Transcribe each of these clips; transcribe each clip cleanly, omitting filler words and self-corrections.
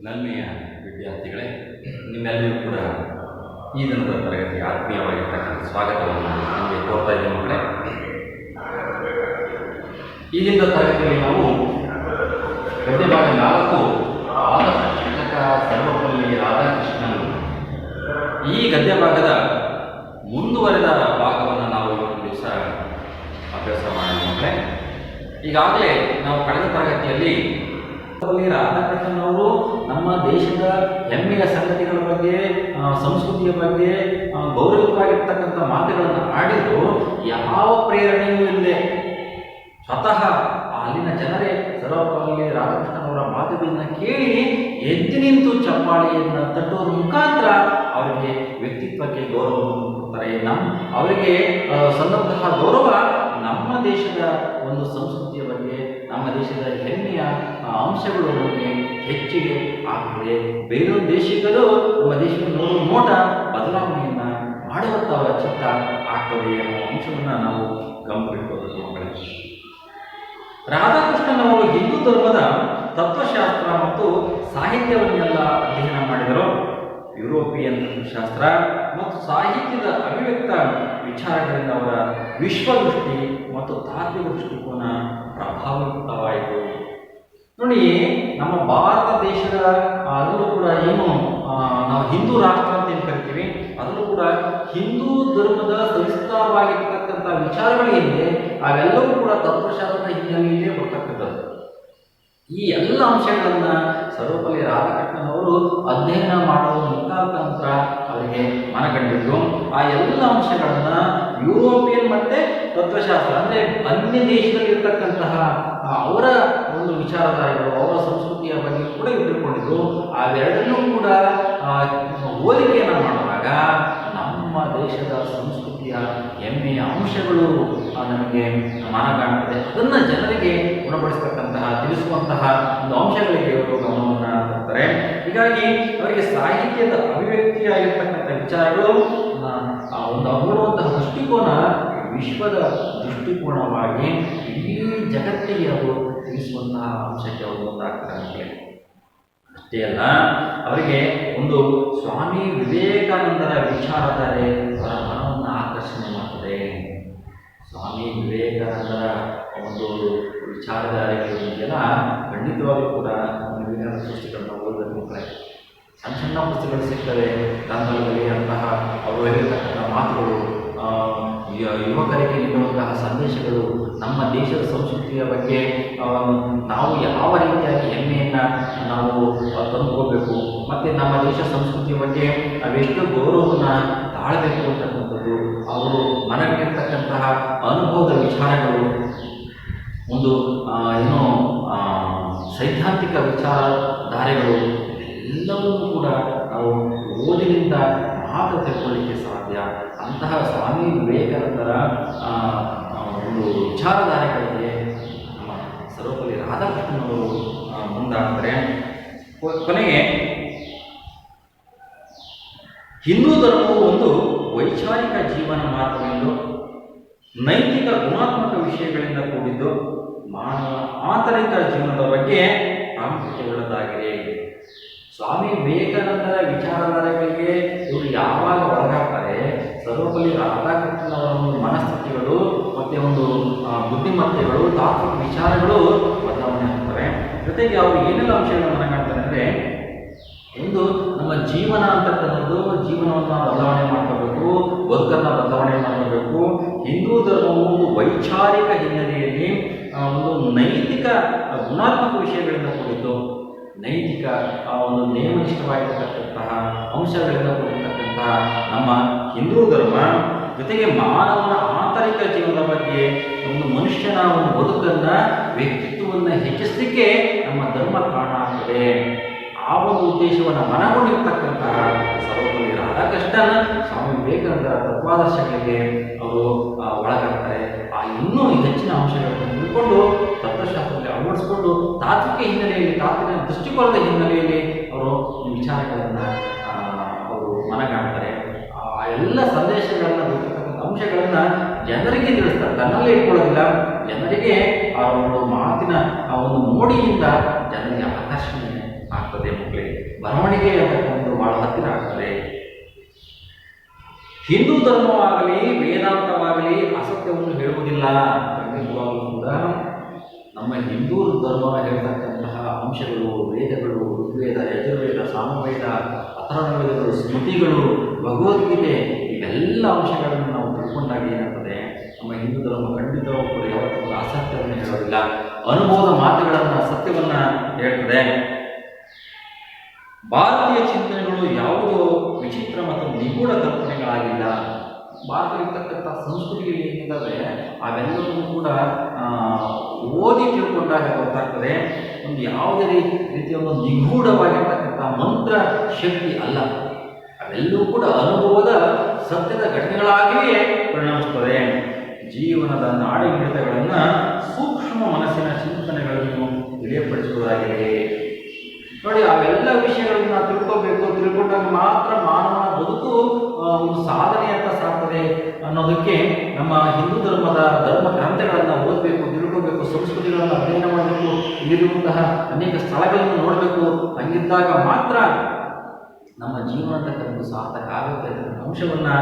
ನನ್ನೆಯ ವಿದ್ಯಾರ್ಥಿಗಳೇ, ನಿಮ್ಮೆಲ್ಲರೂ ಕೂಡ ಈ ದಿನದ ತರಗತಿ ಆತ್ಮೀಯವಾಗಿರ್ತಕ್ಕಂಥ ಸ್ವಾಗತವನ್ನು ನಿಮಗೆ ಕೋರ್ತಾ ಇದ್ದೇವೆ ಮಕ್ಕಳೇ. ಈ ದಿನದ ತರಗತಿಯಲ್ಲಿ ನಾವು ಗದ್ಯ ಭಾಗ 4 ಆದರ್ಶಕ ಸರ್ವಪಲ್ಲಿ ರಾಧಾಕೃಷ್ಣನ್ ಈ ಗದ್ಯ ಭಾಗದ ಮುಂದುವರೆದ ಭಾಗವನ್ನು ನಾವು ಇವತ್ತು ದಿವಸ ಅಭ್ಯಾಸ ಮಾಡೋಣ ಮಕ್ಕಳೇ. ಈಗಾಗಲೇ ನಾವು ಕಳೆದ ತರಗತಿಯಲ್ಲಿ ರಾಧಾಕೃಷ್ಣನ್ ಅವರು ನಮ್ಮ ದೇಶದ ಹೆಮ್ಮೆಯ ಸಂಗತಿಗಳ ಬಗ್ಗೆ, ಸಂಸ್ಕೃತಿಯ ಬಗ್ಗೆ ಗೌರವವಾಗಿರ್ತಕ್ಕಂಥ ಮಾತುಗಳನ್ನು ಆಡಿದ್ರು. ಯಾವ ಪ್ರೇರಣೆಯೂ ಇಲ್ಲದೆ ಸ್ವತಃ ಅಲ್ಲಿನ ಜನರೇ ಸರ್ವಪಲ್ಲಿ ರಾಧಾಕೃಷ್ಣನ್ ಅವರ ಮಾತುಗಳನ್ನು ಕೇಳಿ ಎದ್ದು ನಿಂತು ಚಪ್ಪಾಳಿಯನ್ನು ತಟ್ಟುವುದರ ಮುಖಾಂತರ ಅವರಿಗೆ ವ್ಯಕ್ತಿತ್ವಕ್ಕೆ ಗೌರವವನ್ನು ಕೊಡ್ತಾರೆ. ಅವರಿಗೆ ಸಂದಂತಹ ಗೌರವ ನಮ್ಮ ದೇಶದ ಒಂದು ಸಂಸ್ಕೃತಿಯ ಬಗ್ಗೆ, ನಮ್ಮ ದೇಶದ ಹೆಮ್ಮೆಯ ಅಂಶಗಳ ಬಗ್ಗೆ ಹೆಚ್ಚಿಗೆ ಆಗ್ತದೆ. ಬೇರೊಂದು ದೇಶಗಳು ನಮ್ಮ ದೇಶದ ನೋಟ ಬದಲಾವಣೆಯನ್ನು ಮಾಡುವಂಥ ಚಿತ್ತ ಆಗ್ತದೆ ಅನ್ನೋ ಅಂಶವನ್ನು ನಾವು ಗಮನವಿಟ್ಕೋಬೇಕು ಮಕ್ಕಳೇ. ರಾಧಾಕೃಷ್ಣನ್ ಅವರು ಹಿಂದೂ ಧರ್ಮದ ತತ್ವಶಾಸ್ತ್ರ ಮತ್ತು ಸಾಹಿತ್ಯವನ್ನೆಲ್ಲ ಅಧ್ಯಯನ ಮಾಡಿದರು. ಯುರೋಪಿಯನ್ ಶಾಸ್ತ್ರ ಮತ್ತು ಸಾಹಿತ್ಯದ ಅಭಿವ್ಯಕ್ತ ವಿಚಾರಗಳಿಂದ ಅವರ ವಿಶ್ವದೃಷ್ಟಿ ಮತ್ತು ತಾತ್ವಿಕ ದೃಷ್ಟಿಕೋನ ಪ್ರಭಾವಿತವಾಯಿತು. ನೋಡಿ, ನಮ್ಮ ಭಾರತ ದೇಶದ ಅದರಲ್ಲೂ ಕೂಡ ಏನು ನಾವು ಹಿಂದೂ ರಾಷ್ಟ್ರ ಅಂತ ಏನು ಕರಿತೀವಿ, ಅದರಲ್ಲೂ ಕೂಡ ಹಿಂದೂ ಧರ್ಮದ ಸವಿಸ್ತಾರವಾಗಿರ್ತಕ್ಕಂಥ ವಿಚಾರಗಳೇನಿದೆ ಅವೆಲ್ಲವೂ ಕೂಡ ತತ್ವಶಾಸ್ತ್ರದ ಹಿನ್ನೆಲೆಯಲ್ಲೇ ಬರ್ತಕ್ಕಂಥದ್ದು. ಈ ಎಲ್ಲ ಅಂಶಗಳನ್ನು ಸರ್ವಪಲ್ಲಿ ರಾಧಾಕೃಷ್ಣನ್ ಅವರು ಅಧ್ಯಯನ ಮಾಡುವ ಮುಖಾಂತರ ಅವರಿಗೆ ಮನಗಂಡಿದ್ರು. ಆ ಎಲ್ಲ ಅಂಶಗಳನ್ನು ಯುರೋಪಿಯನ್ ಮತ್ತು ತತ್ವಶಾಸ್ತ್ರ ಅಂದರೆ ಅನ್ಯ ದೇಶದಲ್ಲಿ ಇರ್ತಕ್ಕಂತಹ ಅವರ ಒಂದು ವಿಚಾರಧಾರೆಗಳು, ಅವರ ಸಂಸ್ಕೃತಿಯ ಬಗ್ಗೆ ಕೂಡ ತಿಳ್ಕೊಂಡಿದ್ರು. ಅವೆರಡನ್ನೂ ಕೂಡ ಹೋಲಿಕೆಯನ್ನು ಮಾಡುವಾಗ ನಮ್ಮ ದೇಶದ ಸಂಸ್ಕೃತಿಯ ಹೆಮ್ಮೆಯ ಅಂಶಗಳು ನಮಗೆ ಮನಗಾಣ್ತದೆ. ಅದನ್ನು ಜನರಿಗೆ ಗುಣಪಡಿಸ್ತಕ್ಕಂತಹ, ತಿಳಿಸುವಂತಹ ಒಂದು ಅಂಶಗಳಿಗೆ ಇವರು ಗಮನವನ್ನು ಕೊಡ್ತಾರೆ. ಹೀಗಾಗಿ ಅವರಿಗೆ ಸಾಹಿತ್ಯದ ಅಭಿವ್ಯಕ್ತಿಯಾಗಿರ್ತಕ್ಕಂಥ ವಿಚಾರಗಳು ಒಂದು ಹೊರಡುವಂತಹ ದೃಷ್ಟಿಕೋನ ವಿಶ್ವದ ದೃಷ್ಟಿಕೋನವಾಗಿ ಇಡೀ ಜಗತ್ತಿಗೆ ಅವರು ತಿಳಿಸುವಂತಹ ಅಂಶಕ್ಕೆ ಅವರು ಮುಂದಾಗ್ತಾರೆ. ಅಷ್ಟೇ ಅಲ್ಲ, ಅವರಿಗೆ ಒಂದು ಸ್ವಾಮಿ ವಿವೇಕಾನಂದರ ವಿಚಾರಧಾರೆ ಅವರ ಮನವನ್ನು ಆಕರ್ಷಣೆ ಮಾಡ್ತದೆ. ಸ್ವಾಮಿ ವಿವೇಕಾನಂದರ ಒಂದು ವಿಚಾರಧಾರೆಗಳಿಗೆಲ್ಲ ಖಂಡಿತವಾಗ್ಲೂ ಕೂಡ ವಿವೇಕಾನಂದ ಪುಸ್ತಕಗಳನ್ನು ಓದಬೇಕು ಮಕ್ಕಳೇ. ಸಣ್ಣ ಸಣ್ಣ ಪುಸ್ತಕಗಳು ಸಿಗ್ತವೆ ದಾಂಧಲದಲ್ಲಿ ಅಂತಹ ಅವರು ಹೇಳಿರ್ತಕ್ಕಂಥ ಮಾತುಗಳು, ಯುವಕರಿಗೆ ನೀಡುವಂತಹ ಸಂದೇಶಗಳು, ನಮ್ಮ ದೇಶದ ಸಂಸ್ಕೃತಿಯ ಬಗ್ಗೆ ನಾವು ಯಾವ ರೀತಿಯಾಗಿ ಹೆಮ್ಮೆಯನ್ನು ನಾವು ತಂದುಕೋಬೇಕು ಮತ್ತು ನಮ್ಮ ದೇಶ ಸಂಸ್ಕೃತಿಯ ಬಗ್ಗೆ ನಾವೆಷ್ಟು ಗೌರವವನ್ನು ತಾಳಬೇಕು ಅಂತಕ್ಕಂಥದ್ದು, ಅವರು ಮನಗಿರ್ತಕ್ಕಂತಹ ಅನುಭವದ ವಿಚಾರಗಳು, ಒಂದು ಏನೋ ಸೈದ್ಧಾಂತಿಕ ವಿಚಾರಧಾರೆಗಳು ಎಲ್ಲವನ್ನೂ ಕೂಡ ನಾವು ಓದಿನಿಂದ ಮಾತ್ರ ತಿಳ್ಕೊಳ್ಳಿಕ್ಕೆ ಸಾಧ್ಯ. ಅಂತಹ ಸ್ವಾಮಿ ವಿವೇಕಾನಂದರ ಒಂದು ವಿಚಾರಧಾರೆಗಳಿಗೆ ನಮ್ಮ ಸರ್ವಪಲ್ಲಿ ರಾಧಾಕೃಷ್ಣನ್ ಅವರು ಮುಂದಾಗ್ತಾರೆ. ಕೊನೆಗೆ ಹಿಂದೂ ಧರ್ಮವು ಒಂದು ವೈಚಾರಿಕ ಜೀವನ ಮಾರ್ಗವೆಂದು, ನೈತಿಕ ಗುಣಾತ್ಮಕ ವಿಷಯಗಳಿಂದ ಕೂಡಿದ್ದು, ಮಾನವ ಆಂತರಿಕ ಜೀವನದ ಬಗ್ಗೆ ಪ್ರಾಮುಖ್ಯತೆಯುಳ್ಳದಾಗಿದೆ. ಸ್ವಾಮಿ ವಿವೇಕಾನಂದರ ವಿಚಾರಧಾರೆಗಳಿಗೆ ಇವರು ಯಾವಾಗ ಒಳಗಾಗ್ತಾರೆ, ಸರ್ವಪಲ್ಲಿ ರಾಧಾಕೃಷ್ಣನ್ ಅವರ ಒಂದು ಮನಸ್ಥಿತಿಗಳು ಮತ್ತು ಒಂದು ಬುದ್ಧಿಮತ್ತೆಗಳು, ತಾತ್ವಿಕ ವಿಚಾರಗಳು ಬದಲಾವಣೆ ಆಗ್ತವೆ. ಜೊತೆಗೆ ಅವರು ಏನೆಲ್ಲ ಅಂಶಗಳನ್ನು ಮನಗಾಣ್ತಾರೆ ಅಂದರೆ, ಒಂದು ನಮ್ಮ ಜೀವನ ಅಂತಕ್ಕಂಥದ್ದು, ಜೀವನವನ್ನು ಬದಲಾವಣೆ ಮಾಡ್ಕೋಬೇಕು, ಬದುಕನ್ನು ಬದಲಾವಣೆ ಮಾಡಬೇಕು. ಹಿಂದೂ ಧರ್ಮವು ಒಂದು ವೈಚಾರಿಕ ಹಿನ್ನೆಲೆಯಲ್ಲಿ ಒಂದು ನೈತಿಕ ಗುಣಾತ್ಮಕ ವಿಷಯಗಳಿಂದ ಕೂಡಿದ್ದು, ನೈತಿಕ ಒಂದು ನೇಮನಿಷ್ಠವಾಗಿರ್ತಕ್ಕಂತಹ ಅಂಶಗಳಿಂದ ಕೂಡಿರ್ತಕ್ಕಂತಹ ನಮ್ಮ ಹಿಂದೂ ಧರ್ಮ, ಜೊತೆಗೆ ಮಾನವನ ಆಂತರಿಕ ಜೀವನದ ಬಗ್ಗೆ, ಒಂದು ಮನುಷ್ಯನ ಒಂದು ಬದುಕನ್ನು, ವ್ಯಕ್ತಿತ್ವವನ್ನು ಹೆಚ್ಚಿಸಲಿಕ್ಕೆ ನಮ್ಮ ಧರ್ಮ ಕಾರಣ ಆಗ್ತದೆ. ಆ ಒಂದು ಉದ್ದೇಶವನ್ನು ಮನಗೊಂಡಿರ್ತಕ್ಕಂತಹ ಸರ್ವಪಲ್ಲಿ ರಾಧಾಕೃಷ್ಣನ್ ಸ್ವಾಮಿ ವಿವೇಕಾನಂದರ ತತ್ವಾದರ್ಶಗಳಿಗೆ ಅವರು ಒಳಗಾಗ್ತಾರೆ. ಇನ್ನೂ ಹೆಚ್ಚಿನ ಅಂಶಗಳನ್ನು ತಿಳ್ಕೊಂಡು ತತ್ವಶಾಸ್ತ್ರದಲ್ಲಿ ಅಳವಡಿಸಿಕೊಂಡು ತಾತ್ವಿಕ ಹಿನ್ನೆಲೆಯಲ್ಲಿ, ತಾತ್ವಿಕ ದೃಷ್ಟಿಕೋನದ ಹಿನ್ನೆಲೆಯಲ್ಲಿ ಅವರು ಈ ವಿಚಾರಗಳನ್ನು ಅವರು ಮನಗಾಣ್ತಾರೆ. ಆ ಎಲ್ಲ ಸಂದೇಶಗಳನ್ನು ಗೊತ್ತಿರ್ತಕ್ಕಂಥ ಅಂಶಗಳನ್ನು ಜನರಿಗೆ ತಿಳಿಸ್ತಾರೆ, ತನ್ನಲ್ಲೇ ಇಟ್ಕೊಳ್ಳೋದಿಲ್ಲ. ಜನರಿಗೆ ಆ ಒಂದು ಮಾತಿನ ಆ ಒಂದು ಮೋಡಿಯಿಂದ ಜನರಿಗೆ ಆಕರ್ಷಣೆ ಆಗ್ತದೆ ಮಕ್ಕಳೇ. ಬರವಣಿಗೆ ಅಂತಕ್ಕಂಥದ್ದು ಬಹಳ ಹತ್ತಿರ ಆಗ್ತದೆ. ಹಿಂದೂ ಧರ್ಮವಾಗಲಿ ವೇದಾಂತವಾಗಲಿ ಅಸತ್ಯವನ್ನು ಹೇಳುವುದಿಲ್ಲ. ಖಂಡಿತವಾಗಲೂ ಕೂಡ ನಮ್ಮ ಹಿಂದೂ ಧರ್ಮ ಹೇಳ್ತಕ್ಕಂತಹ ಅಂಶಗಳು, ವೇದಗಳು, ಋಗ್ವೇದ, ಯಜುರ್ವೇದ, ಸಾಮವೇದ, ಅಥರ್ವವೇದಗಳು, ಸ್ಮೃತಿಗಳು, ಭಗವದ್ಗೀತೆ, ಇವೆಲ್ಲ ಅಂಶಗಳನ್ನು ನಾವು ತಿಳ್ಕೊಂಡಾಗ ಏನಾಗ್ತದೆ, ನಮ್ಮ ಹಿಂದೂ ಧರ್ಮ ಖಂಡಿತವಾಗೂ ಕೂಡ ಯಾವತ್ತೂ ಅಸತ್ಯವನ್ನು ಹೇಳೋದಿಲ್ಲ, ಅನುಭವದ ಮಾತುಗಳನ್ನು, ಸತ್ಯವನ್ನು ಹೇಳ್ತದೆ. ಭಾರತೀಯ ಚಿಂತನೆಗಳು ಯಾವುದೋ ವಿಚಿತ್ರ ಮತ್ತು ನಿಗೂಢ ಕಲ್ಪನೆಗಳಾಗಿಲ್ಲ. ಭಾರತದಲ್ಲಿರ್ತಕ್ಕಂಥ ಸಂಸ್ಕೃತಿಗಳು ಏನಿದ್ದಾವೆ ಅವೆಲ್ಲವೂ ಕೂಡ ಓದಿ ತಿಳ್ಕೊಂಡಾಗ ಗೊತ್ತಾಗ್ತದೆ, ಒಂದು ಯಾವುದೇ ರೀತಿಯ ಒಂದು ನಿಗೂಢವಾಗಿರ್ತಕ್ಕಂಥ ಮಂತ್ರ ಶಕ್ತಿ ಅಲ್ಲ. ಅವೆಲ್ಲವೂ ಕೂಡ ಅನುಭವದ ಸತ್ಯದ ಘಟನೆಗಳಾಗಿಯೇ ಪರಿಣಮಿಸುತ್ತದೆ. ಜೀವನದ ನಾಡಿಮಿಡಿತಗಳನ್ನು ಸೂಕ್ಷ್ಮ ಮನಸ್ಸಿನ ಚಿಂತನೆಗಳನ್ನು ತಿಳಿಯಪಡಿಸುವುದಾಗಿದೆ. ನೋಡಿ, ಅವೆಲ್ಲ ವಿಷಯಗಳನ್ನ ತಿಳ್ಕೊಂಡಾಗ ಮಾತ್ರ ಮಾನವನ ಬದುಕು ಒಂದು ಸಾಧನೆ ಅಂತ ಸಾಕ್ತದೆ ಅನ್ನೋದಕ್ಕೆ ನಮ್ಮ ಹಿಂದೂ ಧರ್ಮದ ಧರ್ಮ ಗ್ರಂಥಗಳನ್ನು ಓದಬೇಕು, ತಿಳ್ಕೋಬೇಕು, ಸಂಸ್ಕೃತಿಗಳನ್ನು ಅಧ್ಯಯನ ಮಾಡಬೇಕು, ಇಲ್ಲಿರುವಂತಹ ಅನೇಕ ಸ್ಥಳಗಳನ್ನು ನೋಡಬೇಕು. ಹಂಗಿದ್ದಾಗ ಮಾತ್ರ ನಮ್ಮ ಜೀವನ ಅಂತಕ್ಕಂಥ ಸಾರ್ಥಕ ಆಗುತ್ತೆ ಅನ್ನೋ ಅಂಶವನ್ನು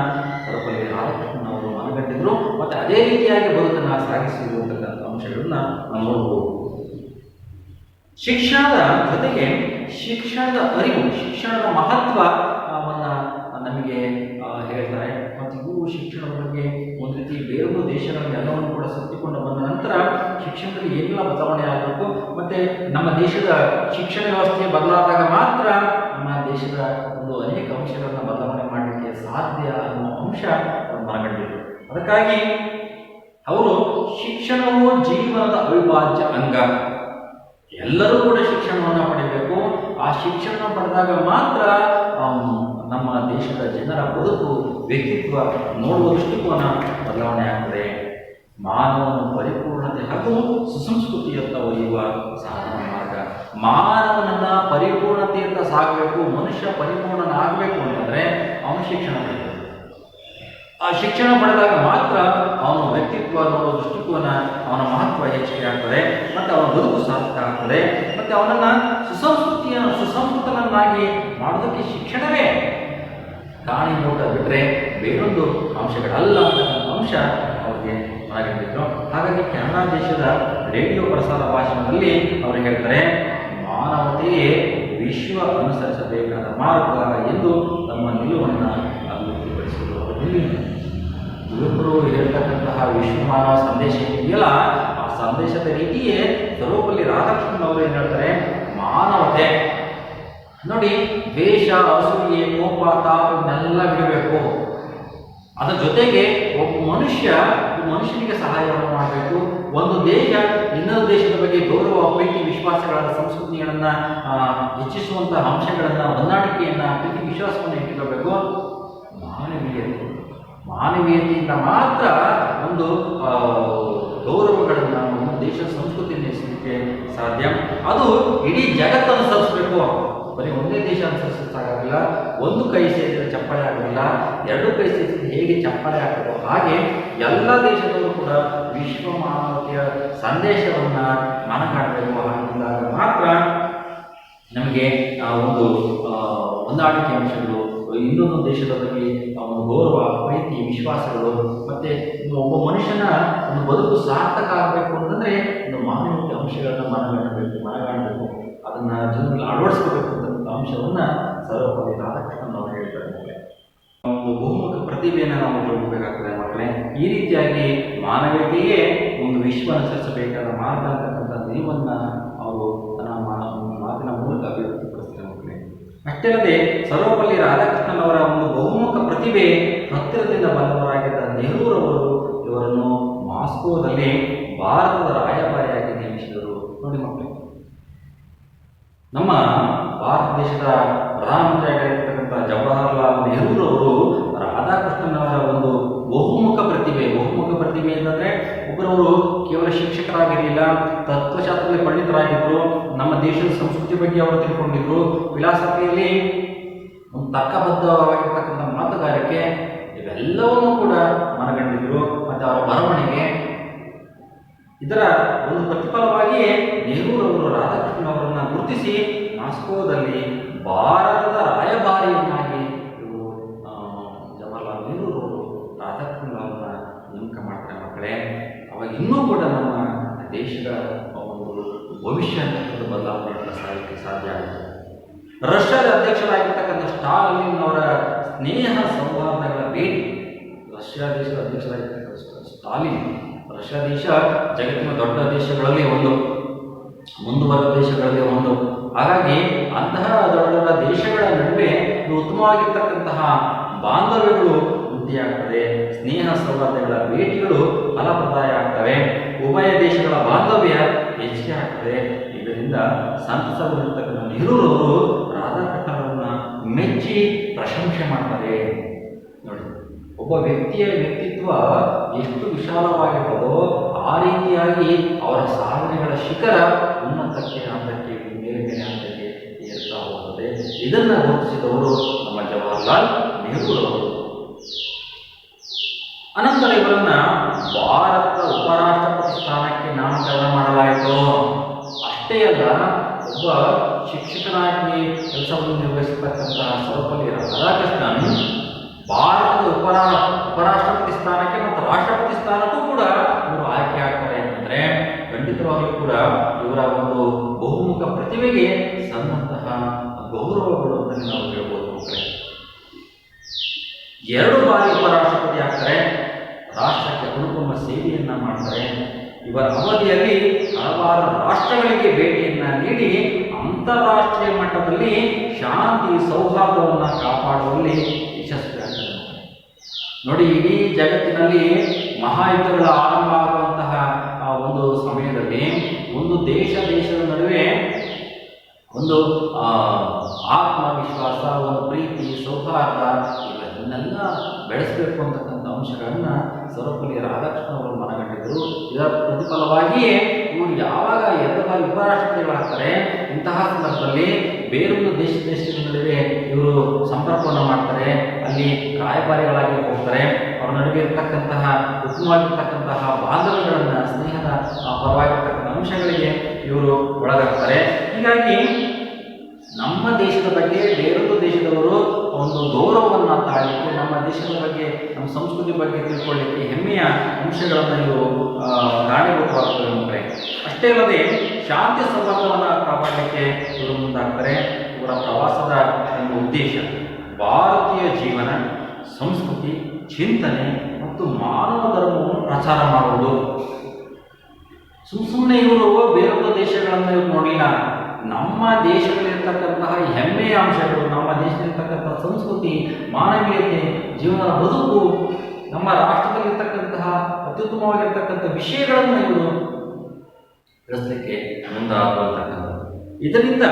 ಸರ್ವಪಲ್ಲಿ ರಾಧಾಕೃಷ್ಣನವರು ಮನಗಂಡಿದ್ರು. ಮತ್ತು ಅದೇ ರೀತಿಯಾಗಿ ಬದುಕನ್ನು ಸಾಗಿಸಿರುವಂತಕ್ಕಂಥ ಅಂಶಗಳನ್ನ ನಾವು ನೋಡ್ಬೋದು. ಶಿಕ್ಷಣದ ಜೊತೆಗೆ ಶಿಕ್ಷಣದ ಅರಿವು, ಶಿಕ್ಷಣದ ಮಹತ್ವವನ್ನು ನಮಗೆ ಹೇಳ್ತಾರೆ. ಮತ್ತು ಇವು ಶಿಕ್ಷಣದ ಬಗ್ಗೆ ಒಂದು ರೀತಿ ಬೇರೊಂದು ದೇಶಗಳನ್ನೆಲ್ಲವನ್ನು ಕೂಡ ಸುತ್ತಿಕೊಂಡು ಬಂದ ನಂತರ ಶಿಕ್ಷಣದಲ್ಲಿ ಏನೆಲ್ಲ ಬದಲಾವಣೆ ಆಗಬೇಕು, ಮತ್ತು ನಮ್ಮ ದೇಶದ ಶಿಕ್ಷಣ ವ್ಯವಸ್ಥೆ ಬದಲಾದಾಗ ಮಾತ್ರ ನಮ್ಮ ದೇಶದ ಒಂದು ಅನೇಕ ಅಂಶಗಳನ್ನು ಬದಲಾವಣೆ ಮಾಡಲಿಕ್ಕೆ ಸಾಧ್ಯ ಅನ್ನೋ ಅಂಶ ಮನಗಂಡಿದ್ರು. ಅದಕ್ಕಾಗಿ ಅವರು ಶಿಕ್ಷಣವು ಜೀವನದ ಅವಿಭಾಜ್ಯ ಅಂಗ, ಎಲ್ಲರೂ ಕೂಡ ಶಿಕ್ಷಣವನ್ನು ಪಡೆಯಬೇಕು. ಆ ಶಿಕ್ಷಣ ಪಡೆದಾಗ ಮಾತ್ರ ನಮ್ಮ ದೇಶದ ಜನರ ಬದುಕು, ವ್ಯಕ್ತಿತ್ವ, ನೋಡುವ ದೃಷ್ಟಿಕೋನ ಬದಲಾವಣೆ ಆಗ್ತದೆ. ಮಾನವನ ಪರಿಪೂರ್ಣತೆ ಹಾಗೂ ಸುಸಂಸ್ಕೃತಿಯತ್ತ ಒಯ್ಯುವ ಸಾಧನ ಮಾರ್ಗ. ಮಾನವನನ್ನ ಪರಿಪೂರ್ಣತೆಯತ್ತ ಸಾಗಬೇಕು, ಮನುಷ್ಯ ಪರಿಪೂರ್ಣನಾಗಬೇಕು ಅಂತಂದರೆ ಅವನು ಶಿಕ್ಷಣ ಪಡೆಯಬೇಕು. ಆ ಶಿಕ್ಷಣ ಪಡೆದಾಗ ಮಾತ್ರ ಅವನ ವ್ಯಕ್ತಿತ್ವ, ನೋಡುವ ದೃಷ್ಟಿಕೋನ, ಅವನ ಮಹತ್ವ ಹೆಚ್ಚಿಗೆ ಆಗ್ತದೆ, ಮತ್ತು ಅವನ ಬದುಕು ಸಾರ್ಥಕ ಆಗ್ತದೆ, ಮತ್ತು ಅವನನ್ನು ಸುಸಂಸ್ಕೃತನನ್ನಾಗಿ ಮಾಡೋದಕ್ಕೆ ಶಿಕ್ಷಣವೇ ಕಾರಣೀಭೂತ ಬಿಟ್ಟರೆ ಬೇರೊಂದು ಅಂಶಗಳಲ್ಲ ಅಂತಕ್ಕಂಥ ಅಂಶ ಅವರಿಗೆ ಮನಗಂಡಿದ್ರು. ಹಾಗಾಗಿ ಕೆನಡಾ ದೇಶದ ರೇಡಿಯೋ ಪ್ರಸಾರ ಭಾಷಣದಲ್ಲಿ ಅವರು ಹೇಳ್ತಾರೆ, ಮಾನವತೆಯೇ ವಿಶ್ವ ಅನುಸರಿಸಬೇಕಾದ ಮಾರ್ಗ ಎಂದು ತಮ್ಮ ನಿಲುವನ್ನು ಅಭಿವೃದ್ಧಿಪಡಿಸಿದರು. ಯುವಕರು ಹೇಳ್ತಕ್ಕಂತಹ ವಿಶ್ವ ಮಾನವ ಸಂದೇಶ ಇದೆಯಲ್ಲ, ಆ ಸಂದೇಶದ ರೀತಿಯೇ ಸರ್ವಪಲ್ಲಿ ರಾಧಾಕೃಷ್ಣನ್ ಅವರು ಏನು ಹೇಳ್ತಾರೆ, ಮಾನವತೆ ನೋಡಿ, ದ್ವೇಷ, ಅಸೂಯೆ, ಕೋಪ, ತಾಪ ಇವನ್ನೆಲ್ಲ ಬಿಡಬೇಕು. ಅದರ ಜೊತೆಗೆ ಒಬ್ಬ ಮನುಷ್ಯನಿಗೆ ಸಹಾಯವನ್ನು ಮಾಡಬೇಕು. ಒಂದು ದೇಶ ಇನ್ನೊಂದು ದೇಶದ ಬಗ್ಗೆ ಗೌರವ, ಪ್ರೀತಿ, ವಿಶ್ವಾಸಗಳ ಸಂಸ್ಕೃತಿಗಳನ್ನು ಹೆಚ್ಚಿಸುವಂಥ ಅಂಶಗಳನ್ನು, ಹೊಂದಾಣಿಕೆಯನ್ನು, ಪ್ರೀತಿ ವಿಶ್ವಾಸವನ್ನು ಇಟ್ಟುಕೋಬೇಕು. ಮಾನವೀಯತೆಯಿಂದ ಮಾತ್ರ ಒಂದು ಗೌರವಗಳನ್ನು, ಒಂದು ದೇಶದ ಸಂಸ್ಕೃತಿಯನ್ನು ಹೆಚ್ಚಿಸಲಿಕ್ಕೆ ಸಾಧ್ಯ. ಅದು ಇಡೀ ಜಗತ್ತು ಅನುಸರಿಸಬೇಕು. ಬರೀ ಒಂದೇ ದೇಶ ಅನುಸರಿಸೋಕ್ಕಾಗಲ್ಲ. ಒಂದು ಕೈ ಸೇರಿದರೆ ಚಪ್ಪಾಳೆ ಆಗೋದಿಲ್ಲ, ಎರಡು ಕೈ ಸೇರಿಸಿದ್ರೆ ಹೇಗೆ ಚಪ್ಪಾಳೆ ಆಗ್ತದೋ ಹಾಗೆ ಎಲ್ಲ ದೇಶದಲ್ಲೂ ಕೂಡ ವಿಶ್ವ ಮಾನವತೆಯ ಸಂದೇಶವನ್ನು ಮನಗಾಣಬೇಕು. ಹಾಗಿದ್ದಾಗ ಮಾತ್ರ ನಮಗೆ ಒಂದು ಹೊಂದಾಣಿಕೆ ಅಂಶಗಳು, ಇನ್ನೊಂದು ದೇಶದ ಬಗ್ಗೆ ಒಂದು ಗೌರವ, ಪ್ರೀತಿ, ವಿಶ್ವಾಸಗಳು, ಮತ್ತು ಒಬ್ಬ ಮನುಷ್ಯನ ಒಂದು ಬದುಕು ಸಾರ್ಥಕ ಆಗಬೇಕು ಅಂತಂದರೆ ಒಂದು ಮಾನವೀಯ ಅಂಶಗಳನ್ನು ಮನಗಾಣಬೇಕು, ಅದನ್ನು ಜೀವನದಲ್ಲಿ ಅಳವಡಿಸ್ಕೋಬೇಕು ಅಂತಕ್ಕಂಥ ಅಂಶವನ್ನು ಸರ್ವಪಲ್ಲಿ ರಾಧಾಕೃಷ್ಣನ್ ಅವರು ಹೇಳ್ತಾರೆ. ಒಂದು ಬಹುಮುಖ ಪ್ರತಿಭೆಯನ್ನು ನಾವು ತಿಳ್ಕೋಬೇಕಾಗ್ತದೆ ಮಕ್ಕಳೇ. ಈ ರೀತಿಯಾಗಿ ಮಾನವೀಯತೆಯೇ ಒಂದು ವಿಶ್ವ ಅನುಸರಿಸಬೇಕಾದ ಮಾರ್ಗ ಅಂತಕ್ಕಂಥ ನಿಲುವನ್ನು ಅವರು ತನ್ನ ಮಾತಿನ ಮೂಲಕ ಅಭಿವೃದ್ಧಿಪಡಿಸ್ತಾರೆ ಮಕ್ಕಳೇ. ಅಷ್ಟೇ ಅಲ್ಲದೆ ಸರ್ವಪಲ್ಲಿ ರಾಧಾಕೃಷ್ಣನ್ ಅವರ ಒಂದು ಬಹುಮುಖ ಪ್ರತಿಭೆ ಹತ್ತಿರದಿಂದ ಬಲ್ಲವರಾಗಿದ್ದ ನೆಹರೂರವರು ಇವರನ್ನು ಮಾಸ್ಕೋದಲ್ಲಿ ಭಾರತದ ರಾಯಭಾರಿಯಾಗಿ ನೇಮಿಸಿದರು. ನೋಡಿ ಮಕ್ಕಳೇ, ನಮ್ಮ ಭಾರತ ದೇಶದ ಪ್ರಧಾನಮಂತ್ರಿಯಾಗಿರ್ತಕ್ಕಂಥ ಜವಾಹರ್ಲಾಲ್ ನೆಹರೂರವರು ರಾಧಾಕೃಷ್ಣನ್ ಅವರ ಒಂದು ಬಹುಮುಖ ಪ್ರತಿಭೆ ಅಂತಂದರೆ ಒಬ್ಬರವರು ಕೇವಲ ಶಿಕ್ಷಕರಾಗಿರಲಿಲ್ಲ, ತತ್ವಶಾಸ್ತ್ರದಲ್ಲಿ ಪಂಡಿತರಾಗಿದ್ದರು, ನಮ್ಮ ದೇಶದ ಸಂಸ್ಕೃತಿ ಬಗ್ಗೆ ಅವರು ತಿಳ್ಕೊಂಡಿದ್ರು, ಫಿಲಾಸಫಿಯಲ್ಲಿ ಒಂದು ತರ್ಕಬದ್ಧವಾಗಿರ್ತಕ್ಕಂಥ ಮಾತುಗಾರಿಕೆ ಇವೆಲ್ಲವನ್ನೂ ಕೂಡ ಮನಗಂಡಿದ್ರು. ಮತ್ತು ಅವರ ಬರವಣಿಗೆ, ಇದರ ಒಂದು ಪ್ರತಿಫಲವಾಗಿಯೇ ನೆಹರೂರವರು ರಾಧಾಕೃಷ್ಣನ್ ಅವರನ್ನು ಗುರುತಿಸಿ ಮಾಸ್ಕೋದಲ್ಲಿ ಭಾರತದ ರಾಯಭಾರಿಯನ್ನಾಗಿ ಇವರು ಜವಾಹರ್ಲಾಲ್ ನೆಹರು ರಾಧಾಕೃಷ್ಣನ್ ಅವರನ್ನ ನೇಮಕ ಮಾಡ್ತಾರೆ ಮಕ್ಕಳೇ. ಅವಾಗ ಇನ್ನೂ ಕೂಡ ನಮ್ಮ ದೇಶದ ಒಂದು ಭವಿಷ್ಯ ಬದಲಾವಣೆ ಸಾಧ್ಯ ಆಯಿತು. ರಷ್ಯಾದ ಅಧ್ಯಕ್ಷರಾಗಿರ್ತಕ್ಕಂಥ ಸ್ಟಾಲಿನ್ ಅವರ ಸ್ನೇಹ ಸೌಹಾರ್ದಗಳ ಭೇಟಿ. ರಷ್ಯಾ ದೇಶದ ಅಧ್ಯಕ್ಷರಾಗಿರ್ತಕ್ಕಂಥ ಸ್ಟಾಲಿನ್, ರಷ್ಯಾ ದೇಶ ಜಗತ್ತಿನ ದೊಡ್ಡ ದೇಶಗಳಲ್ಲಿ ಒಂದು, ಮುಂದುವರೆದ ದೇಶಗಳಲ್ಲಿ ಒಂದು. ಹಾಗಾಗಿ ಅಂತಹ ದೊಡ್ಡ ದೊಡ್ಡ ದೇಶಗಳ ನಡುವೆ ಉತ್ತಮವಾಗಿರ್ತಕ್ಕಂತಹ ಬಾಂಧವ್ಯಗಳು ವೃದ್ಧಿಯಾಗ್ತದೆ. ಸ್ನೇಹ ಸೌಹಾರ್ದಗಳ ಭೇಟಿಗಳು ಫಲಪ್ರದಾಯ ಆಗ್ತವೆ. ಉಭಯ ದೇಶಗಳ ಬಾಂಧವ್ಯ ಹೆಚ್ಚಿಗೆ ಆಗ್ತದೆ. ಇದರಿಂದ ಸಂತಸವಾಗಿರ್ತಕ್ಕಂಥ ನೆಹರೂರವರು ರಾಧಾಕೃಷ್ಣರನ್ನ ಮೆಚ್ಚಿ ಪ್ರಶಂಸೆ ಮಾಡ್ತಾರೆ. ನೋಡಿ, ಒಬ್ಬ ವ್ಯಕ್ತಿಯ ವ್ಯಕ್ತಿತ್ವ ಎಷ್ಟು ವಿಶಾಲವಾಗಿರ್ತದೋ ಆ ರೀತಿಯಾಗಿ ಅವರ ಸಾಧನೆಗಳ ಶಿಖರ ಉನ್ನತಕ್ಕೆ ಹಂತಕ್ಕೆ ಮೇಲೆ ಮೇಲೆ ಹಂತಕ್ಕೆ ಏರ್ತಾ ಹೋಗುತ್ತದೆ. ಇದನ್ನು ಗುರುತಿಸಿದವರು ನಮ್ಮ ಜವಾಹರ್ಲಾಲ್ ನೆಹರೂರವರು. ಅನಂತರ ಇವರನ್ನ ಭಾರತದ ಉಪರಾಷ್ಟ್ರಪತಿ ಸ್ಥಾನಕ್ಕೆ ನಾಮಕರಣ ಮಾಡಲಾಯಿತು. ಅಷ್ಟೇ ಅಲ್ಲ, ಒಬ್ಬ ಶಿಕ್ಷಕನಾಗಿ ಕೆಲಸವನ್ನು ನಿರ್ವಹಿಸತಕ್ಕಂತಹ ಸರ್ವಪಲ್ಲಿ ರಾಧಾಕೃಷ್ಣನ್ ಭಾರತದ ಉಪರಾಷ್ಟ್ರಪತಿ ಸ್ಥಾನಕ್ಕೆ ಮತ್ತು ರಾಷ್ಟ್ರಪತಿ ಸ್ಥಾನಕ್ಕೂ ಕೂಡ ಇವರು ಆಯ್ಕೆ ಆಗ್ತಾರೆ ಅಂತಂದ್ರೆ ಖಂಡಿತವಾಗ್ಲೂ ಕೂಡ ಇವರ ಒಂದು ಬಹುಮುಖ ಪ್ರತಿಭೆಗೆ ಸಂದಂತಹ ಗೌರವಗಳು ಅಂತ ನಾವು ಹೇಳ್ಬೋದು. 2 ಬಾರಿ ಉಪರಾಷ್ಟ್ರಪತಿ ಆಗ್ತಾರೆ, ರಾಷ್ಟ್ರಕ್ಕೆ ಅನುಪಮ ಸೇವೆಯನ್ನ ಮಾಡ್ತಾರೆ. ಇವರ ಅವಧಿಯಲ್ಲಿ ಹಲವಾರು ರಾಷ್ಟ್ರಗಳಿಗೆ ಭೇಟಿಯನ್ನ ನೀಡಿ ಅಂತಾರಾಷ್ಟ್ರೀಯ ಮಟ್ಟದಲ್ಲಿ ಶಾಂತಿ ಸೌಹಾರ್ದವನ್ನು ಕಾಪಾಡುವಲ್ಲಿ ಯಶಸ್ವಿಯಾಗ್ತಾರೆ. ನೋಡಿ, ಇಡೀ ಜಗತ್ತಿನಲ್ಲಿ ಮಹಾಯುದ್ಧಗಳ ಆರಂಭ ಆಗುವಂತಹ ಒಂದು ಸಮಯದಲ್ಲಿ ಒಂದು ದೇಶದ ನಡುವೆ ಒಂದು ಆತ್ಮವಿಶ್ವಾಸ, ಒಂದು ಪ್ರೀತಿ, ಸೌಹಾರ್ದ ಇವನ್ನೆಲ್ಲ ಬೆಳೆಸಬೇಕು ಅಂತಕ್ಕಂಥ ಅಂಶಗಳನ್ನು ಸರ್ವಪಲ್ಲಿ ರಾಧಾಕೃಷ್ಣ ಅವರು ಮನಗಂಡಿದ್ದರು. ಇದರ ಪ್ರತಿಫಲವಾಗಿಯೇ ಇವರು ಯಾವಾಗ 2 ಬಾರಿ ಉಪರಾಷ್ಟ್ರಪತಿಗಳಾಗ್ತಾರೆ, ಇಂತಹ ಸಂದರ್ಭದಲ್ಲಿ ಬೇರೊಂದು ದೇಶದ ನಡುವೆ ಇವರು ಸಂಪರ್ಕವನ್ನು ಮಾಡ್ತಾರೆ. ಅಲ್ಲಿ ರಾಯಭಾರಿಗಳಾಗಿ ಹೋಗ್ತಾರೆ. ಅವರ ನಡುವೆ ಇರತಕ್ಕಂತಹ ಉತ್ತಮವಾಗಿರ್ತಕ್ಕಂತಹ ಬಾಂಧವ್ಯಗಳನ್ನು, ಸ್ನೇಹದ ಪರವಾಗಿರ್ತಕ್ಕಂಥ ಅಂಶಗಳಿಗೆ ಇವರು ಒಳಗಾಗ್ತಾರೆ. ಹೀಗಾಗಿ ನಮ್ಮ ದೇಶದ ಬಗ್ಗೆ ಬೇರೊಂದು ದೇಶದವರು ಒಂದು ಗೌರವವನ್ನು ತಾಳಲಿಕ್ಕೆ, ನಮ್ಮ ದೇಶದ ಬಗ್ಗೆ, ನಮ್ಮ ಸಂಸ್ಕೃತಿ ಬಗ್ಗೆ ತಿಳ್ಕೊಳ್ಳಿಕ್ಕೆ ಹೆಮ್ಮೆಯ ಅಂಶಗಳನ್ನು ಇವರು ಕಾರಣೀಭೂತವಾಗ್ತದೆ ಮಕ್ಕಳೇ. ಅಷ್ಟೇ ಅಲ್ಲದೆ ಶಾಂತಿ ಸೌಹಾರ್ದವನ್ನು ಕಾಪಾಡಲಿಕ್ಕೆ ಇವರು ಮುಂದಾಗ್ತಾರೆ. ಇವರ ಪ್ರವಾಸದ ಒಂದು ಉದ್ದೇಶ ಭಾರತೀಯ ಜೀವನ, ಸಂಸ್ಕೃತಿ, ಚಿಂತನೆ ಮತ್ತು ಮಾನವ ಧರ್ಮವನ್ನು ಪ್ರಚಾರ ಮಾಡುವುದು. ಸುಮ್ಮನೆ ಇವರು ಬೇರೊಂದು ದೇಶಗಳನ್ನು ಇವರು ನೋಡಿಲ್ಲ. ನಮ್ಮ ದೇಶದಲ್ಲಿರ್ತಕ್ಕಂತಹ ಹೆಮ್ಮೆಯ ಅಂಶಗಳು, ನಮ್ಮ ದೇಶದಲ್ಲಿರ್ತಕ್ಕಂತಹ ಸಂಸ್ಕೃತಿ, ಮಾನವೀಯತೆ, ಜೀವನದ ಬದುಕು, ನಮ್ಮ ರಾಷ್ಟ್ರದಲ್ಲಿರ್ತಕ್ಕಂತಹ ಅತ್ಯುತ್ತಮವಾಗಿರ್ತಕ್ಕಂಥ ವಿಷಯಗಳನ್ನು ಇವರು ಬೆಳೆಸಲಿಕ್ಕೆ ಮುಂದಾಗುವಂತಕ್ಕಂಥದ್ದು. ಇದರಿಂದ